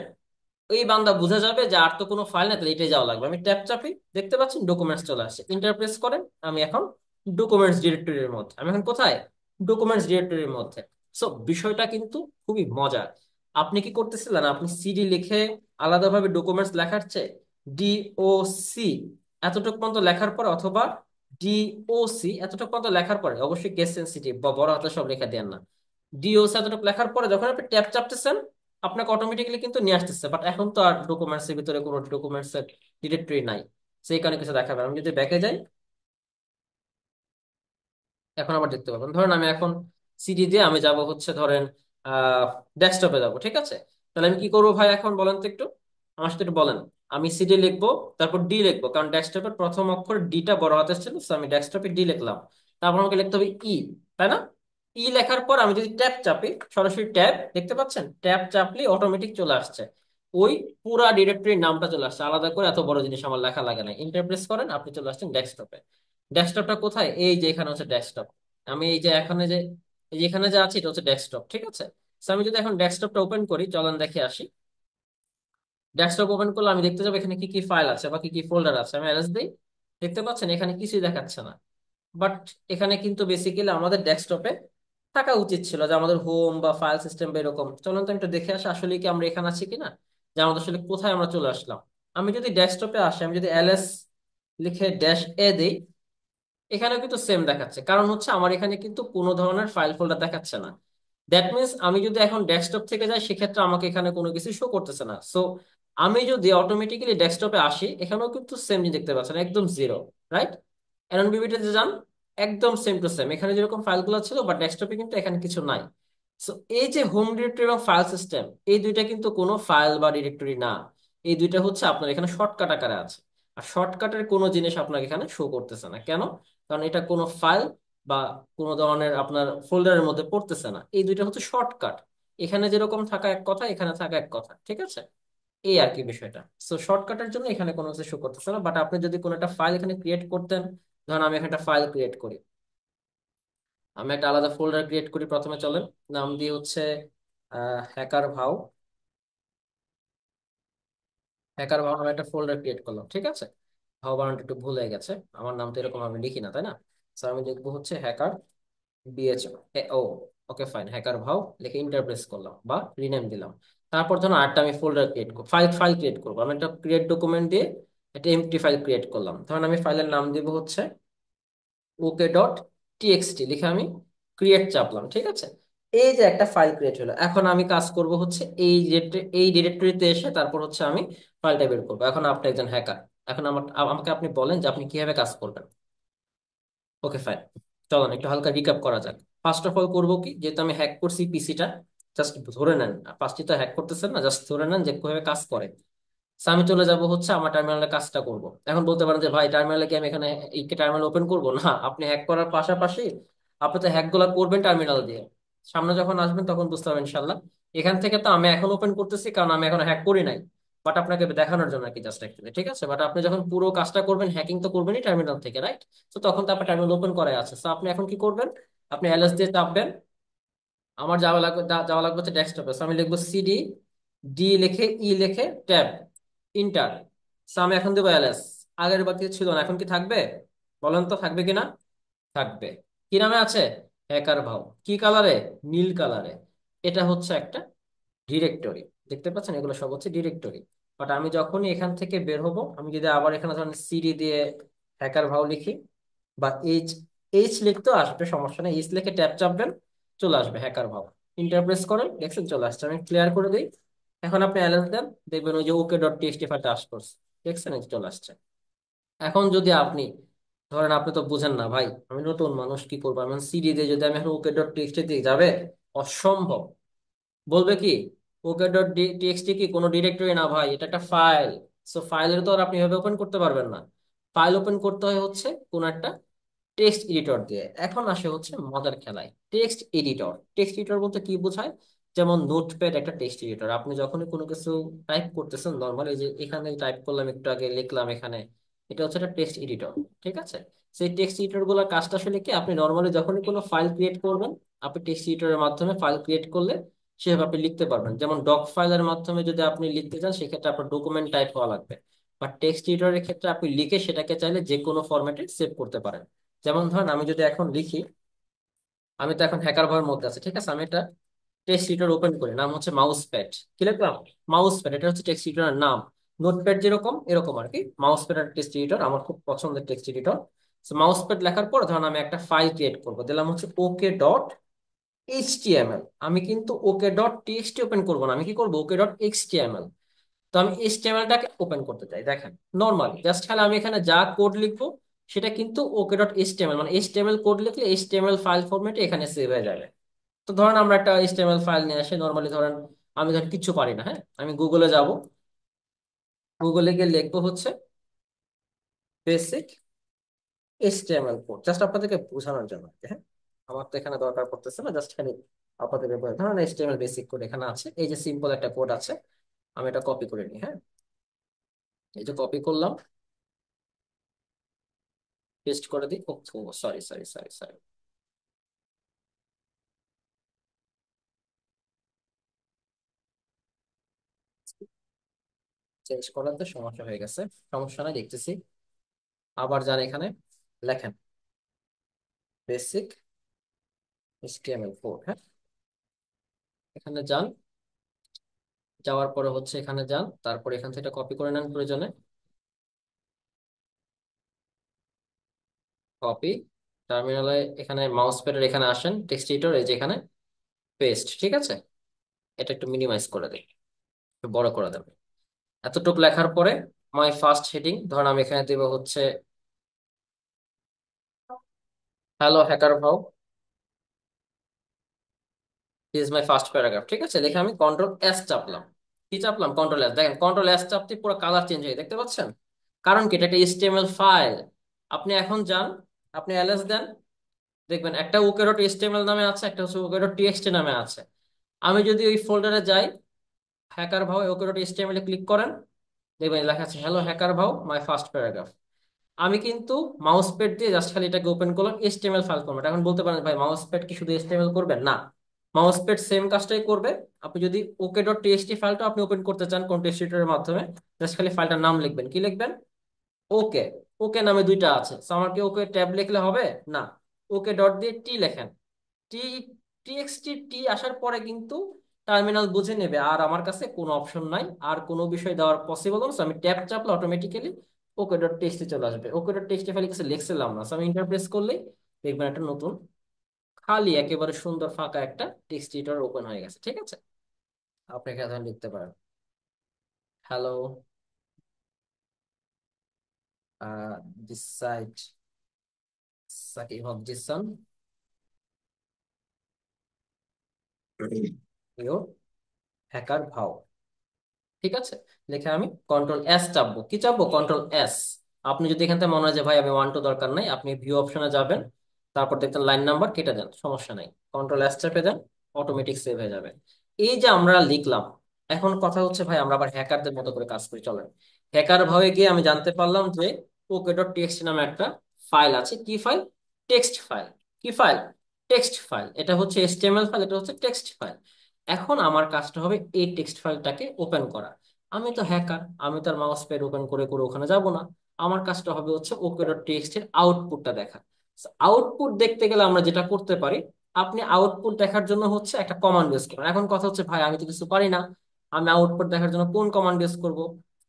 এই বান্দা বুঝে যাবে যে আর তো কোনো ফাইল না, তাহলে এটাই যাওয়া লাগবে। আমি ট্যাব চাপি, দেখতে পাচ্ছেন ডকুমেন্টস চলে আসছে। ইন্টারপ্রেস করেন, আমি এখন ডকুমেন্টস ডিরেক্টরির মধ্যে। আমি এখন কোথায়? ডকুমেন্টস ডিরেক্টরির মধ্যে। সো বিষয়টা কিন্তু খুবই মজার। আপনি কি করতেছিলেন, আপনি সিডি লিখে আলাদাভাবে ডকুমেন্টস লেখার চেয়ে ডিওসি এতটুকু পর্যন্ত লেখার পর, অথবা ডিওসি এতটুকু পর্যন্ত লেখার পরে, অবশ্যই কেস সেন্সিটিভ বা বড় হাতে সব লেখা দেন না, ডিওসি এতটুকু লেখার পরে যখন আপনি ট্যাব চাপতেছেন আপনাকে অটোমেটিক্যালি কিন্তু নিয়ে আসতেছে। বাট এখন তো আর ডকুমেন্টস এর ভিতরে কোনো ডকুমেন্টস এর ডিরেক্টরি নাই, সেই কারণে কিছু দেখাবে না। আমি যদি ব্যাকে যাই, এখন আবার দেখতে পাবেন। ধরেন আমি এখন সিডি দিয়ে আমি যাব হচ্ছে, ধরেন ডেস্কটপে যাব, ঠিক আছে? তাহলে আমি কি করবো ভাই, এখন বলেন তো একটু, আমার সাথে একটু বলেন। আমি সিডি লিখবো, তারপর ডি লিখবো, কারণ ডেস্কটপের প্রথম অক্ষর ডিটা বড় হাতের ছিল, so আমি ডেস্কটপে ডি লিখলাম। তারপর আমাকে লিখতে হবে ই, তাই না? ই লেখার পর আমি যদি ট্যাব চাপি, সরাসরি ট্যাব, দেখতে পাচ্ছেন ট্যাব চাপলে অটোমেটিক চলে আসছে ওই পুরা ডিরেক্টরির নামটা চলে আসছে। আলাদা করে এত বড় জিনিস আমার লেখা লাগে না। ইন্টারপ্রেস করেন, আপনি চলে আসছেন ডেস্কটপে। ডেস্কটপটা কোথায়? এই যে এখানে হচ্ছে ডেস্কটপ। আমি এই যে এখানে যে, এই যে এখানে যে আছে এটা হচ্ছে ডেস্কটপ, ঠিক আছে? So আমি যদি এখন ডেস্কটপটা ওপেন করি, চলেন দেখে আসি। ডেস্কটপ ওপেন করলে আমি দেখতে যাবো এখানে কি কি ফাইল আছে বা কি কি ফোল্ডার আছে। আমি অ্যারেঞ্জ দিই, দেখতে পাচ্ছেন এখানে কিছুই দেখাচ্ছে না। বাট এখানে কিন্তু বেসিক্যালি আমাদের ডেস্কটপে থাকা উচিত ছিল, যে আমাদের হোম বা ফাইল সিস্টেম বা এরকম। চলুন তো একটু দেখে আসি আসলে কি আমরা এখানে আছি কিনা, যে আমাদের আসলে কোথায় আমরা চলে আসলাম। আমি যদি ডেস্কটপে আসি, আমি যদি এলএস লিখে ড্যাশ এ দিই, এখানেও কিন্তু সেম দেখাচ্ছে। কারণ হচ্ছে আমার এখানে কিন্তু কোনো ধরনের ফাইল ফোল্ডার দেখাচ্ছে না। দ্যাট মিনস আমি যদি এখন ডেস্কটপ থেকে যাই, সেক্ষেত্রে আমাকে এখানে কোনো কিছু শো করতেছে না। সো আমি যদি অটোমেটিক্যালি ডেস্কটপে আসি, এখানেও কিন্তু সেম জিনিস দেখতে পাচ্ছেন, একদম জিরো, রাইট? এনবিবিতে যে যান, একদম সেম টু সেম, এখানে যেরকম ফাইলগুলো ছিল বাট ডেস্কটপে কিন্তু এখানে কিছু নাই। সো এই যে হোম ডিরেক্টরি এবং ফাইল সিস্টেম, এই দুইটা কিন্তু কোনো ফাইল বা ডিরেক্টরি না। এই দুইটা হচ্ছে আপনার এখানে শর্টকাট আকারে আছে। আর শর্টকাটের কোনো জিনিস আপনাকে এখানে শো করতেছে না। কেন? কারণ এটা কোনো ফাইল বা কোনো ধরনের আপনার ফোল্ডারের মধ্যে পড়তেছে না। এই দুইটা হচ্ছে শর্টকাট। এখানে যেরকম থাকা এক কথা, এখানে থাকা এক কথা, ঠিক আছে? এই আর কি বিষয়টা। সো শর্টকাটের জন্য এখানে কোনো কিছু শো করতেছে না। বাট আপনি যদি কোনো একটা ফাইল এখানে ক্রিয়েট করতেন, ধরুন আমি এখানে একটা ফাইল ক্রিয়েট করি, আমি একটা আলাদা ফোল্ডার ক্রিয়েট করি। প্রথমে চলেন, নাম দিয়ে হচ্ছে হ্যাকার ভাও। হ্যাকার ভাও নামে একটা ফোল্ডার ক্রিয়েট করলাম, ঠিক আছে? ভাও বানানটা একটু ভুল হয়ে গেছে, আমার নাম তো এরকম আমি লিখি না, তাই না? সো আমি লিখবো হচ্ছে হ্যাকার বিএচ ও। ওকে ফাইন, হ্যাকার ভাও লিখে ইন্টারপ্রেস করলাম বা রিনেম দিলাম। তারপর ধরুন আরেকটা আমি ফোল্ডার ক্রিয়েট করব, ফাইল ফাইল ক্রিয়েট করবো। আমি একটা ক্রিয়েট ডকুমেন্ট দিয়ে একটা এমটি ফাইল ক্রিয়েট করলাম। ধরুন আমি ফাইলের নাম দিব হচ্ছে ওকে ডট টিএক্সটি লিখে আমি ক্রিয়েট চাপলাম, ঠিক আছে? এই যে একটা ফাইল ক্রিয়েট হলো। এখন আমি কাজ করব হচ্ছে এই ডিরেক্টরিতে এসে তারপর হচ্ছে আমি ফাইলটা বের করবো। এখন আপনি একজন হ্যাকার, এখন আমাকে আপনি বলেন যে আপনি কিভাবে কাজ করবেন। ওকে ফাইন, চলুন একটু হালকা রিক্যাপ করা যাক। ফার্স্ট অফ অল করবো কি, যেহেতু আমি হ্যাক করছি পিসিটা, জাস্ট ধরে নেন, ফার্স্টে তো হ্যাক করতেছেন না, জাস্ট ধরে নেন যে কিভাবে কাজ করে। So আমি চলে যাব হচ্ছে আমার টার্মিনালে কাজটা করব। এখন বলতে পারেন যে ভাই টার্মিনালে কি আমি এখানে এই টার্মিনাল ওপেন করব না? আপনি হ্যাক করার পাশাপাশি আপনি তো হ্যাক গুলা করবেন টার্মিনাল দিয়ে। সামনে যখন আসবেন তখন বুঝতে পারবেন ইনশাল্লাহ। এখান থেকে তো আমি এখন ওপেন করতেছি কারণ আমি এখন হ্যাক করি নাই, বাট আপনাকে দেখানোর জন্য আর কি, জাস্ট একটু, ঠিক আছে? বাট আপনি যখন পুরো কাজটা করবেন, হ্যাকিং তো করবেনই টার্মিনাল থেকে, রাইট? তো তখন তো আপনার টার্মিনাল ওপেন করা আছে। তো আপনি এখন কি করবেন, আপনি এলএস দিয়ে চাপবেন। আমার যাওয়া লাগবে হচ্ছে ডেস্কটপে। আমি লিখবো সিডি, ডি লিখে ই লিখে ট্যাব, ইন্টার। আমি এখন দেবো এলএস। আগের বার কিছু ছিল না, এখন কি থাকবে? বলেন তো থাকবে কিনা? থাকবে। কি নামে আছে? হ্যাকার ভাও। কি কালারে? নীল কালারে। এটা হচ্ছে একটা ডিরেক্টরি, দেখতে পাচ্ছেন এগুলো সব হচ্ছে ডিরেক্টরি। বাট আমি যখনই এখান থেকে বের হব, আমি যদি আবার এখানে ধরেন সিডি দিয়ে হ্যাকার ভাও লিখি বা এইচ, এইচ লিখতেও আসবে, সমস্যা নেই। এইচ লিখে ট্যাব চাপবেন, চলে আসবে হ্যাকার ভাও। ইন্টারপ্রেস করেন, দেখছেন চলে আসছে। আমি ক্লিয়ার করে দিই, এখন আপনি অ্যালেন্স দেন, দেখবেন ওই যে ওকে ডট টিএক্সটি ফাইলটা আস করছে, দেখছেন এই যে চলে আসছে। এখন যদি আপনি ধরেন আপনি তো বুঝেন না ভাই, আমি নতুন মানুষ কি করবো, আমি সিডি দিয়ে যদি আমি এখন ওকে ডট টিএক্সটি দিয়ে যাবে, অসম্ভব। বলবে কি ওকে ডট টিএক্সটি কি কোনো ডিরেক্টরি না ভাই, এটা একটা ফাইল। সো ফাইলের তো আর আপনি এভাবে ওপেন করতে পারবেন না। ফাইল ওপেন করতে হয় হচ্ছে কোন একটা টেক্সট এডিটর দিয়ে। এখন আসে হচ্ছে মজার খেলায়, টেক্সট এডিটর। টেক্সট এডিটর বলতে কি বোঝায়? যেমন নোটপ্যাড একটা টেক্সট এডিটর, আপনি যখনই কোনো কিছু টাইপ করতেছেন নর্মালি, যে এখানে টাইপ করলাম, একটু আগে লিখলাম এখানে, এটা হচ্ছে একটা টেক্সট এডিটর। ঠিক আছে? সেই টেক্সট এডিটর গুলোর কাজটা আসলে কি, আপনি নর্মালি যখনই কোনো ফাইল ক্রিয়েট করবেন, আপনি টেক্সট এডিটরের মাধ্যমে ফাইল ক্রিয়েট করলে সেভাবে আপনি লিখতে পারবেন। যেমন ডক ফাইলের মাধ্যমে যদি আপনি লিখতে চান, সেক্ষেত্রে আপনার ডকুমেন্ট টাইপ হওয়া লাগবে। বা টেক্সট এডিটরের ক্ষেত্রে আপনি লিখে সেটাকে চাইলে যে কোনো ফরম্যাটে সেভ করতে পারেন। যেমন ধরেন আমি যদি এখন লিখি, আমি তো এখন হ্যাকার ভয়ের মধ্যে আছে, ঠিক আছে, আমি এটা টেক্সট এডিটর ওপেন করি, নাম হচ্ছে মাউস প্যাড। কি লিখলাম? মাউস প্যাড, এটা হচ্ছে টেক্সট এডিটরের নাম। নোটপ্যাড যেরকম এরকম আর কি, মাউস প্যাড আর টেক্সট এডিটর, আমার খুব পছন্দের টেক্সট এডিটর। মাউস প্যাড লেখার পর ধরুন আমি একটা ফাইল ক্রিয়েট করবো, দিলাম হচ্ছে ওকে ডট এইচটিএমএল। আমি কিন্তু ওকে ডট টিএক্সটি ওপেন করবো না, আমি কি করবো, ওকে ডট এইচটিএমএল। তো আমি এইচটিএমএলটাকে ওপেন করতে চাই, দেখেন নর্মালি জাস্ট খালি আমি এখানে যা কোড লিখবো সেটা কিন্তু ওকে ডট এইচটিএমএল, মানে এইচটিএমএল কোড লিখলে এইচটিএমএল ফাইল ফরম্যাটে এখানে সেভ হয়ে যাবে। তো ধরেন আমরা একটা এইচটিএমএল ফাইল নিয়ে আসি, নর্মালি ধরেন আমি ধরেন কিচ্ছু পারি না, হ্যাঁ, আমি গুগলে যাব, গুগলে গিয়ে লিখবো হচ্ছে বেসিক এইচটিএমএল কোড, জাস্ট আপনাদেরকে বোঝানোর জন্য আর কি, হ্যাঁ। আমার তো এখানে দরকার পড়তেছে না, জাস্ট খালি আপনাদেরকে ধরেন এইচটিএমএল বেসিক কোড এখানে আছে, এই যে সিম্পল একটা কোড আছে, আমি এটা কপি করে নিই, হ্যাঁ। এই যে কপি করলাম, পেস্ট করে দিই। ও sorry sorry sorry sorry, change করার তো সমস্যা হয়ে গেছে, সমস্যা নাই, দেখতেছি। আবার যান এখানে, লেখেন বেসিক HTML4, হ্যাঁ। এখানে যান, যাওয়ার পরে হচ্ছে এখানে যান, তারপর এখান থেকে কপি করে নেন প্রয়োজনে, কপি। টার্মিনালে এখানে মাউস প্যাডের এখানে আসেন, টেক্সট এডিটর এই যে এখানে পেস্ট, ঠিক আছে। এটা একটু মিনিমাইজ করে দিই, একটু বড় করে দেবে। এতটুকু লেখার পরে মাই ফার্স্ট হেডিং, ধরুন আমি এখানে দেবো হচ্ছে হ্যালো হ্যাকার ভাও, ইজ মাই ফার্স্ট প্যারাগ্রাফ। ঠিক আছে, লিখে আমি কন্ট্রোল এস চাপলাম। কি চাপলাম? Control S. দেখেন কন্ট্রোল এস চাপতে পুরো কালার চেঞ্জ হয়ে, দেখতে পাচ্ছেন? কারণ কি, এটা একটা এইচটিএমএল ফাইল। আপনি এখন যান, আপনি এলএস দেন, দেখবেন একটা ওকে ডট এইচটিএমএল নামে আছে, একটা হচ্ছে ওকে ডট টিএক্সটি নামে আছে। আমি যদি ওই ফোল্ডারে যাই, হ্যাকার ভাও ওকে ডট এইচটিএমএল এ ক্লিক করেন, দেখবেন লেখা আছে হ্যালো হ্যাকার ভাও মাই ফার্স্ট প্যারাগ্রাফ। আমি কিন্তু মাউস প্যাড দিয়ে জাস্ট খালি এটাকে ওপেন করলাম, এইচটিএমএল ফাইল ফরম্যাট। এখন বলতে পারেন ভাই মাউস প্যাড কি শুধু এইচটিএমএল করবে? না, মাউস প্যাড সেম কাজটাই করবে। আপনি যদি ওকে ডট টিএক্সটি ফাইলটা আপনি ওপেন করতে চান কোন টেক্সট এডিটরের মাধ্যমে, জাস্ট খালি ফাইলটার নাম লিখবেন। কি লিখবেন? ওকে। ওকে নামে দুইটা আছে, So আমার কি ওকে ট্যাব লিখলে হবে? না, ওকে ডট দিয়ে টি লেখেন। টি টিএক্সটি টি আসার পরে কিন্তু টার্মিনাল বুঝে নেবে, আর আমার কাছে কোনো অপশন নাই, আর কোনো বিষয় দেওয়ার পসিবল না। So আমি ট্যাব চাপলে অটোমেটিক্যালি ওকে ডট টেক্সটি চলে আসবে। ওকে ডট টেক্সটি ফাইলে কিছু লিখছিলাম না, So আমি ইন্টারপ্রেস করলেই দেখবেন একটা নতুন খালি একেবারে সুন্দর ফাঁকা একটা টেক্সট এডিটর ওপেন হয়ে গেছে। ঠিক আছে, আপনি এখানে লিখতে পারেন hello this site Sakib Hasan your hacker ভাও। ঠিক আছে, লিখে আমি কন্ট্রোল এস চাপবো। কি চাপবো? Control S. আপনি যদি এখান থেকে মনে হয় যে ভাই আমি 1 2 দরকার নাই, আপনি ভিউ অপশনে যাবেন, তারপর দেখতেন লাইন নাম্বার কেটে দেন, সমস্যা নাই, কন্ট্রোল এস চেপে দেন, অটোমেটিক সেভ হয়ে যাবে। এই যে আমরা লিখলাম, এখন কথা হচ্ছে ভাই আমরা আবার হ্যাকারদের মতো করে কাজ করি, চলেন। হ্যাকার ভাবে গিয়ে আমি জানতে পারলাম যে ওকে ডট টিএক্সটি নামে একটা ফাইল আছে। কি ফাইল? Text file. কি ফাইল? Text file. এটা হচ্ছে এইচটিএমএল ফাইল, এটা হচ্ছে টেক্সট ফাইল। এখন আমার কাজটা হবে এই টেক্সট ফাইলটাকে ওপেন করা। আমি তো হ্যাকার, আমি তো আর মাউস প্যাড ওপেন করে করে ওখানে যাব না। আমার কাজটা হবে হচ্ছে ওকে ডট টিএক্সটি এর আউটপুটটা দেখা। আউটপুট দেখতে গেলে আমরা যেটা করতে পারি, আপনি আউটপুট দেখার জন্য হচ্ছে একটা কমান্ড ইউজ করেন। এখন কথা হচ্ছে ভাই আমি তো কিছু পারি না, আমি আউটপুট দেখার জন্য কোন কমান্ড ইউজ করব?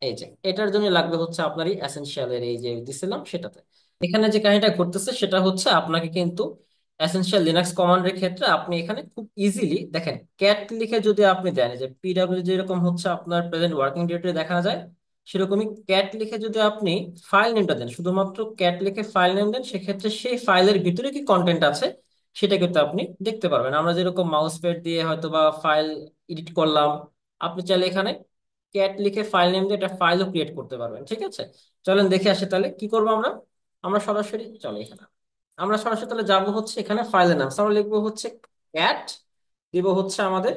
এই যে এটার জন্য লাগবে হচ্ছে আপনার এই এসেনশিয়াল এর এই যে দিছিলাম সেটাতে। এখানে যে কাহিনীটা ঘটতেছে সেটা হচ্ছে আপনাকে কিন্তু এসেনশিয়াল লিনাক্স কমান্ডের ক্ষেত্রে আপনি এখানে খুব ইজিলি দেখেন, ক্যাট লিখে যদি আপনি দেন, এই যে পিডব্লিউ যেরকম হচ্ছে আপনার প্রেজেন্ট ওয়ার্কিং ডিরেক্টরি দেখা যায়, সেরকমই ক্যাট লিখে যদি আপনি ফাইল নেমটা দেন, শুধুমাত্র ক্যাট লিখে ফাইল নেম দেন, সেক্ষেত্রে সেই ফাইলের ভিতরে কি কন্টেন্ট আছে সেটা কিন্তু আপনি দেখতে পারবেন। আমরা যেরকম মাউস প্যাড দিয়ে হয়তো বা ফাইল এডিট করলাম, আপনি চাইলে এখানে ক্যাট লিখে ফাইল নেম দিয়ে একটা ফাইলও ক্রিয়েট করতে পারবেন। ঠিক আছে, চলেন দেখে আসি তাহলে কি করবো আমরা। আমরা সরাসরি চলে এখানে, আমরা সরাসরি তাহলে যাবো হচ্ছে এখানে ফাইলের নাম, আমরা লিখবো হচ্ছে ক্যাট, দিব হচ্ছে আমাদের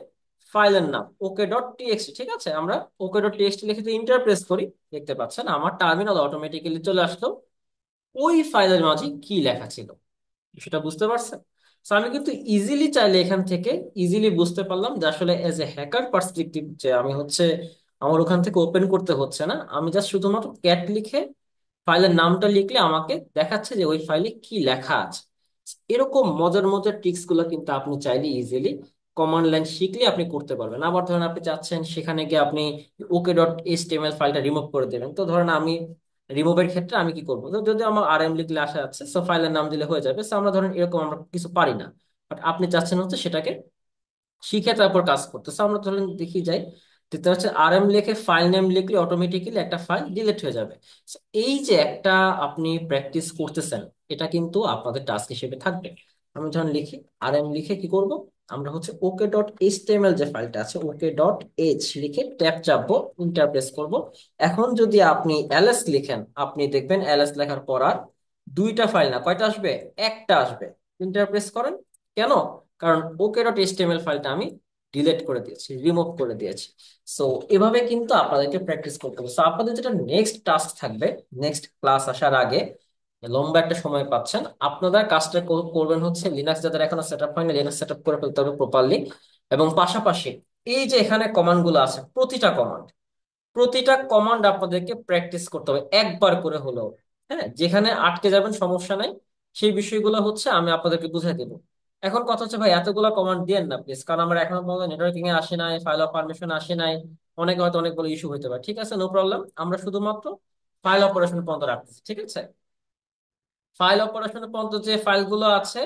ফাইলের নাম ওকে ডট টিএক্সটি। ঠিক আছে, আমরা ওকে ডট টিএক্সটি লিখে যদি ইন্টার প্রেস করি, দেখতে পাচ্ছেন আমার টার্মিনাল অটোমেটিক্যালি চলে আসলো ওই ফাইলের মাঝে কি লেখা ছিল, সেটা বুঝতে পারছেন। তো আমি কিন্তু ইজিলি চাইলে এখান থেকে ইজিলি বুঝতে পারলাম যে আসলে এজ এ হ্যাকার পার্সপেক্টিভ যে আমি হচ্ছে আমার ওখান থেকে ওপেন করতে হচ্ছে না, আমি জাস্ট শুধুমাত্র ক্যাট লিখে ফাইলের নামটা লিখলে আমাকে দেখাচ্ছে যে ওই ফাইলে কি লেখা আছে। এরকম মজার মজার ট্রিক্স গুলো কিন্তু আপনি চাইলে ইজিলি কমান্ড লাইন শিখলে আপনি করতে পারবেন। আবার ধরেন আপনি চাচ্ছেন সেখানে গিয়ে আপনি ওকে ডট এইচটিএমএল ফাইলটা রিমুভ করে দেবেন, তো ধরেন আমি রিমুভের ক্ষেত্রে আমি কি করবো, তো যদি আমার আরএম লিখলে আসা যাচ্ছে, সো ফাইলের নাম দিলে হয়ে যাবে। সো আমরা ধরেন এরকম আমরা কিছু পারি না, বাট আপনি চাচ্ছেন হচ্ছে সেটাকে শিখে তারপর কাজ করতেছে। আমরা ধরেন দেখি যাই, দেখতে হচ্ছে আরএম লিখে ফাইল নেম লিখলে অটোমেটিক্যালি একটা ফাইল ডিলিট হয়ে যাবে। So, এই যে একটা আপনি প্র্যাকটিস করতেছেন, এটা কিন্তু আপনাদের টাস্ক হিসেবে থাকবে। আমি যখন লিখি আরএম লিখে কি করব, আমরা হচ্ছে ওকে ডট এইচটিএমএল যে ফাইলটা আছে ওকে ডট এইচ লিখে ট্যাব চাপবো, ইন্টারপ্রেস করব। এখন যদি আপনি এলএস লিখেন, আপনি দেখবেন এলএস লেখার পর আর দুইটা ফাইল না, কয়টা আসবে, একটা আসবে। ইন্টারপ্রেস করেন, কেন, কারণ ওকে ডট এইচটিএমএল ফাইলটা আমি ডিলিট করে দিয়েছি, রিমুভ করে দিয়েছি। সো এভাবে কিন্তু আপনাদেরকে প্র্যাকটিস করতে হবে। সো আপনাদের যেটা নেক্সট টাস্ক থাকবে, নেক্সট ক্লাস আসার আগে লম্বা একটা সময় পাচ্ছেন, আপনারা কাজটা করবেন হচ্ছে লিনাক্স যাদের এখনো সেট আপ হয়নি, লিনাক্স সেট আপ করে ফেলতে হবে প্রপারলি। এবং পাশাপাশি এই যে এখানে কমান্ড গুলো আছে, প্রতিটা কমান্ড আপনাদেরকে প্র্যাকটিস করতে হবে একবার করে হলেও। হ্যাঁ, যেখানে আটকে যাবেন সমস্যা নাই, সেই বিষয়গুলো হচ্ছে আমি আপনাদেরকে বুঝাই দেবো। এখন কথা হচ্ছে ভাই এতগুলো কমান্ড দিয়েন না প্লিজ, কারণ আমার এখনো পর্যন্ত নেটওয়ার্কিং এ আসে নাই, ফাইল অফ পারমিশন আসে নাই, অনেকে হয়তো অনেকগুলো ইস্যু হতে পারে। ঠিক আছে, নো প্রবলেম, আমরা শুধুমাত্র ফাইল অপারেশন পর্যন্ত রাখতেছি। ঠিক আছে, ফাইল অপারেশনের পর্যন্ত যে ফাইলগুলো আছে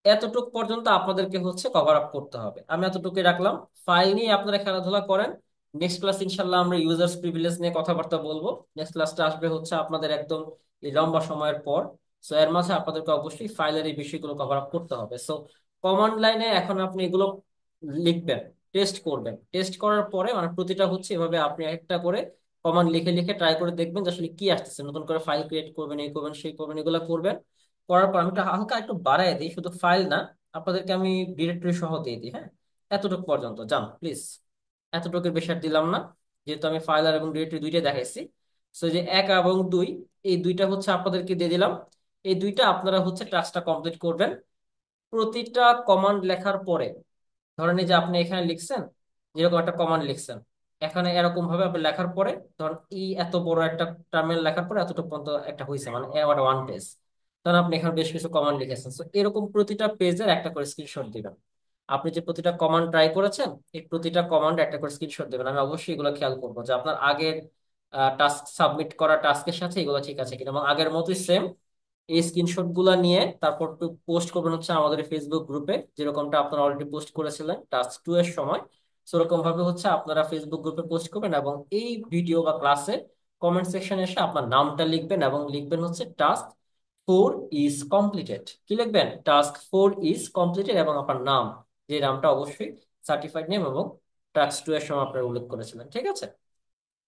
এতটুকু পর্যন্ত আপনাদেরকে হচ্ছে কভার আপ করতে হবে, আমি এতটুকুই রাখলাম। ফাইল নিয়ে আপনারা খেলাধুলা করেন। নেক্সট ক্লাস ইনশাল্লাহ আমরা ইউজার্স প্রিভিলেজ নিয়ে কথাবার্তা বলবো। নেক্সট ক্লাসটা আসবে হচ্ছে আপনাদের একদম এই লম্বা সময়ের পর। সো এর মাঝে আপনাদেরকে অবশ্যই ফাইলের এই বিষয়গুলো কভার আপ করতে হবে। সো কমান্ড লাইনে এখন আপনি এগুলো লিখবেন, টেস্ট করবেন, টেস্ট করার পরে মানে প্রতিটা হচ্ছে এভাবে আপনি একটা করে কমান্ড লিখে লিখে ট্রাই করে দেখবেন যে আসলে কি আসতেছে, নতুন করে ফাইল ক্রিয়েট করবেন, এই করবেন সেই করবেন, এগুলো করবেন। করার পর আমি একটু হালকা একটু বাড়ায় দিই, শুধু ফাইল না, আপনাদেরকে আমি ডিরেক্টরি সহ দিয়ে দিই। হ্যাঁ, এতটুকু পর্যন্ত যান প্লিজ, এতটুকুর বেশি আর দিলাম না, যেহেতু আমি ফাইল আর এবং ডিরেক্টরি দুইটাই দেখাইছি। সো যে এক এবং দুই, এই দুইটা হচ্ছে আপনাদেরকে দিয়ে দিলাম। এই দুইটা আপনারা হচ্ছে টাস্কটা কমপ্লিট করবেন। প্রতিটা কমান্ড লেখার পরে, ধরেন এই যে আপনি এখানে লিখছেন, যেরকম একটা কমান্ড লিখছেন, এখানে এরকম ভাবে আপনি লেখার পরে ধরেন এই এত বড় একটা টার্মিনাল লেখার পরে এতটুকু পর্যন্ত একটা হয়েছে মানে ওয়ান পেজ, তখন আপনি এখানে বেশ কিছু কমান্ড লিখেছেন। তো এরকম প্রতিটা পেজের একটা করে স্ক্রিনশট দিবেন। আপনি যে প্রতিটা কমান্ড ট্রাই করেছেন, এই প্রতিটা কমান্ড একটা করে স্ক্রিনশট দিবেন। আমি অবশ্যই এগুলো খেয়াল করবো যে আপনার আগের টাস্ক সাবমিট করা টাস্কের সাথে এগুলো ঠিক আছে কিনা, এবং আগের মতোই সেম এই স্ক্রিনশট গুলা নিয়ে তারপর পোস্ট করবেন হচ্ছে আমাদের ফেসবুক গ্রুপে, যেরকমটা আপনারা অলরেডি পোস্ট করেছিলেন টাস্ক 2 এর সময়। সেরকম ভাবে হচ্ছে আপনারা ফেসবুক গ্রুপে পোস্ট করবেন, এবং এই ভিডিও বা ক্লাসে কমেন্ট সেকশনে এসে আপনার নামটা লিখবেন এবং লিখবেন হচ্ছে টাস্ক 4 ইজ কমপ্লিটেড। কি লিখবেন, টাস্ক 4 ইজ কমপ্লিটেড, এবং আপনার নাম, যে নামটা অবশ্যই সার্টিফাইড নেম এবং টাস্ক 2 এর সময় আপনারা উল্লেখ করেছিলেন। ঠিক আছে,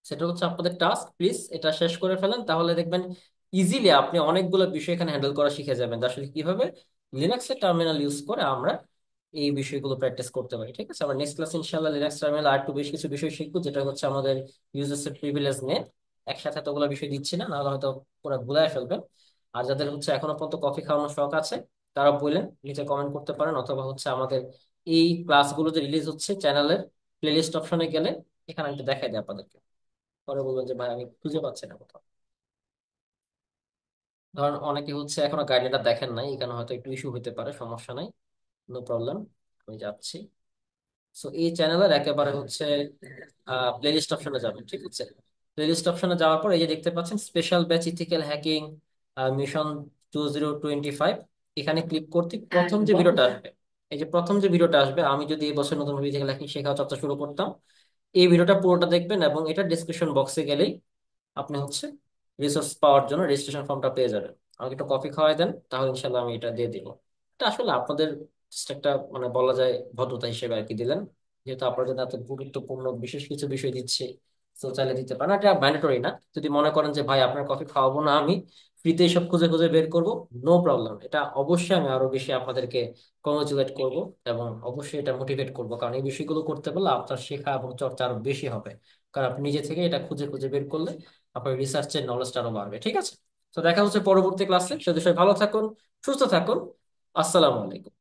সেটা হচ্ছে আপনাদের টাস্ক, প্লিজ এটা শেষ করে ফেলেন, তাহলে দেখবেন ইজিলি আপনি অনেকগুলো বিষয় এখানে হ্যান্ডেল করা শিখে যাবেন যে আসলে কিভাবে লিনাক্সের টার্মিনাল ইউজ করে আমরা এই বিষয়গুলো প্র্যাকটিস করতে পারি। ঠিক আছে, আমরা নেক্সট ক্লাস ইনশাআল্লাহ লিনাক্স টার্মিনাল আর একটু বেশ কিছু বিষয় শিখবো, যেটা হচ্ছে আমাদের ইউজার্স এর প্রিভিলেজ নিয়ে। একসাথে এতগুলো বিষয় দিচ্ছি না, নাহলে হয়তো পুরো ভুলায় ফেলবেন। আর যাদের হচ্ছে এখনো পর্যন্ত কফি খাওয়ানোর শখ আছে, তারা বললেন নিচে কমেন্ট করতে পারেন, অথবা হচ্ছে আমাদের এই ক্লাসগুলো যে রিলিজ হচ্ছে চ্যানেলের প্লেলিস্ট অপশনে গেলে এখানে আমি একটু দেখাই দিই আপনাদেরকে। পরে বলবেন যে ভাই আমি খুঁজে পাচ্ছি না কোথাও। ধরেন অনেকে হচ্ছে এখনো গাইডলাইনটা দেখেন নাই, এখানে হয়তো একটু ইস্যু হতে পারে, সমস্যা নাই, নো প্রবলেম, আমি যাচ্ছি। সো এই চ্যানেলের একেবারে হচ্ছে প্লেলিস্ট অপশনে যাবেন। ঠিক আছে, প্লেলিস্ট অপশনে যাওয়ার পর এই যে দেখতে পাচ্ছেন special batch ethical hacking mission 2025, এখানে ক্লিক করতে প্রথম যে একদম। ভিডিওটা আসবে, এই যে প্রথম যে ভিডিওটা আসবে, আমি যদি এই বছর নতুন ভাবে থেকে লেখি শেখা চর্চা শুরু করতাম, এই ভিডিওটা পুরোটা দেখবেন এবং এটা ডিসক্রিপশন বক্সে গেলেই আপনি হচ্ছে রিসোর্স পাওয়ার জন্য রেজিস্ট্রেশন ফর্মটা পেয়ে যাবেন। আমাকে একটু কফি খাওয়াই দেন, তাহলে ইনশাল্লাহ আমি এটা দিয়ে দিব। এটা আসলে আপনাদের just একটা মানে বলা যায় ভদ্রতা হিসেবে আর কি দিলেন, যেহেতু আপনার জন্য এত গুরুত্বপূর্ণ বিশেষ কিছু বিষয় দিচ্ছি। তো চাইলে দিতে পারেন, এটা ম্যান্ডেটরি না। যদি মনে করেন যে ভাই আপনার কফি খাওয়াবো না আমি, ফ্রিতে সব খুঁজে খুঁজে বের করব, নো প্রবলেম। এটা অবশ্যই আমি আরো বেশি আপনাদেরকে কংগ্রেচুলেট করব এবং অবশ্যই এটা মোটিভেট করব, কারণ এই বিষয়গুলো করতে পারলে আপনার শেখা এবং চর্চা আরো বেশি হবে। কারণ আপনি নিজে থেকে এটা খুঁজে খুঁজে বের করলে আপনার রিসার্চের নলেজটা আরো বাড়বে। ঠিক আছে? তো দেখা হচ্ছে পরবর্তী ক্লাসে। সে বিষয়ে ভালো থাকুন, সুস্থ থাকুন। আসসালামু আলাইকুম।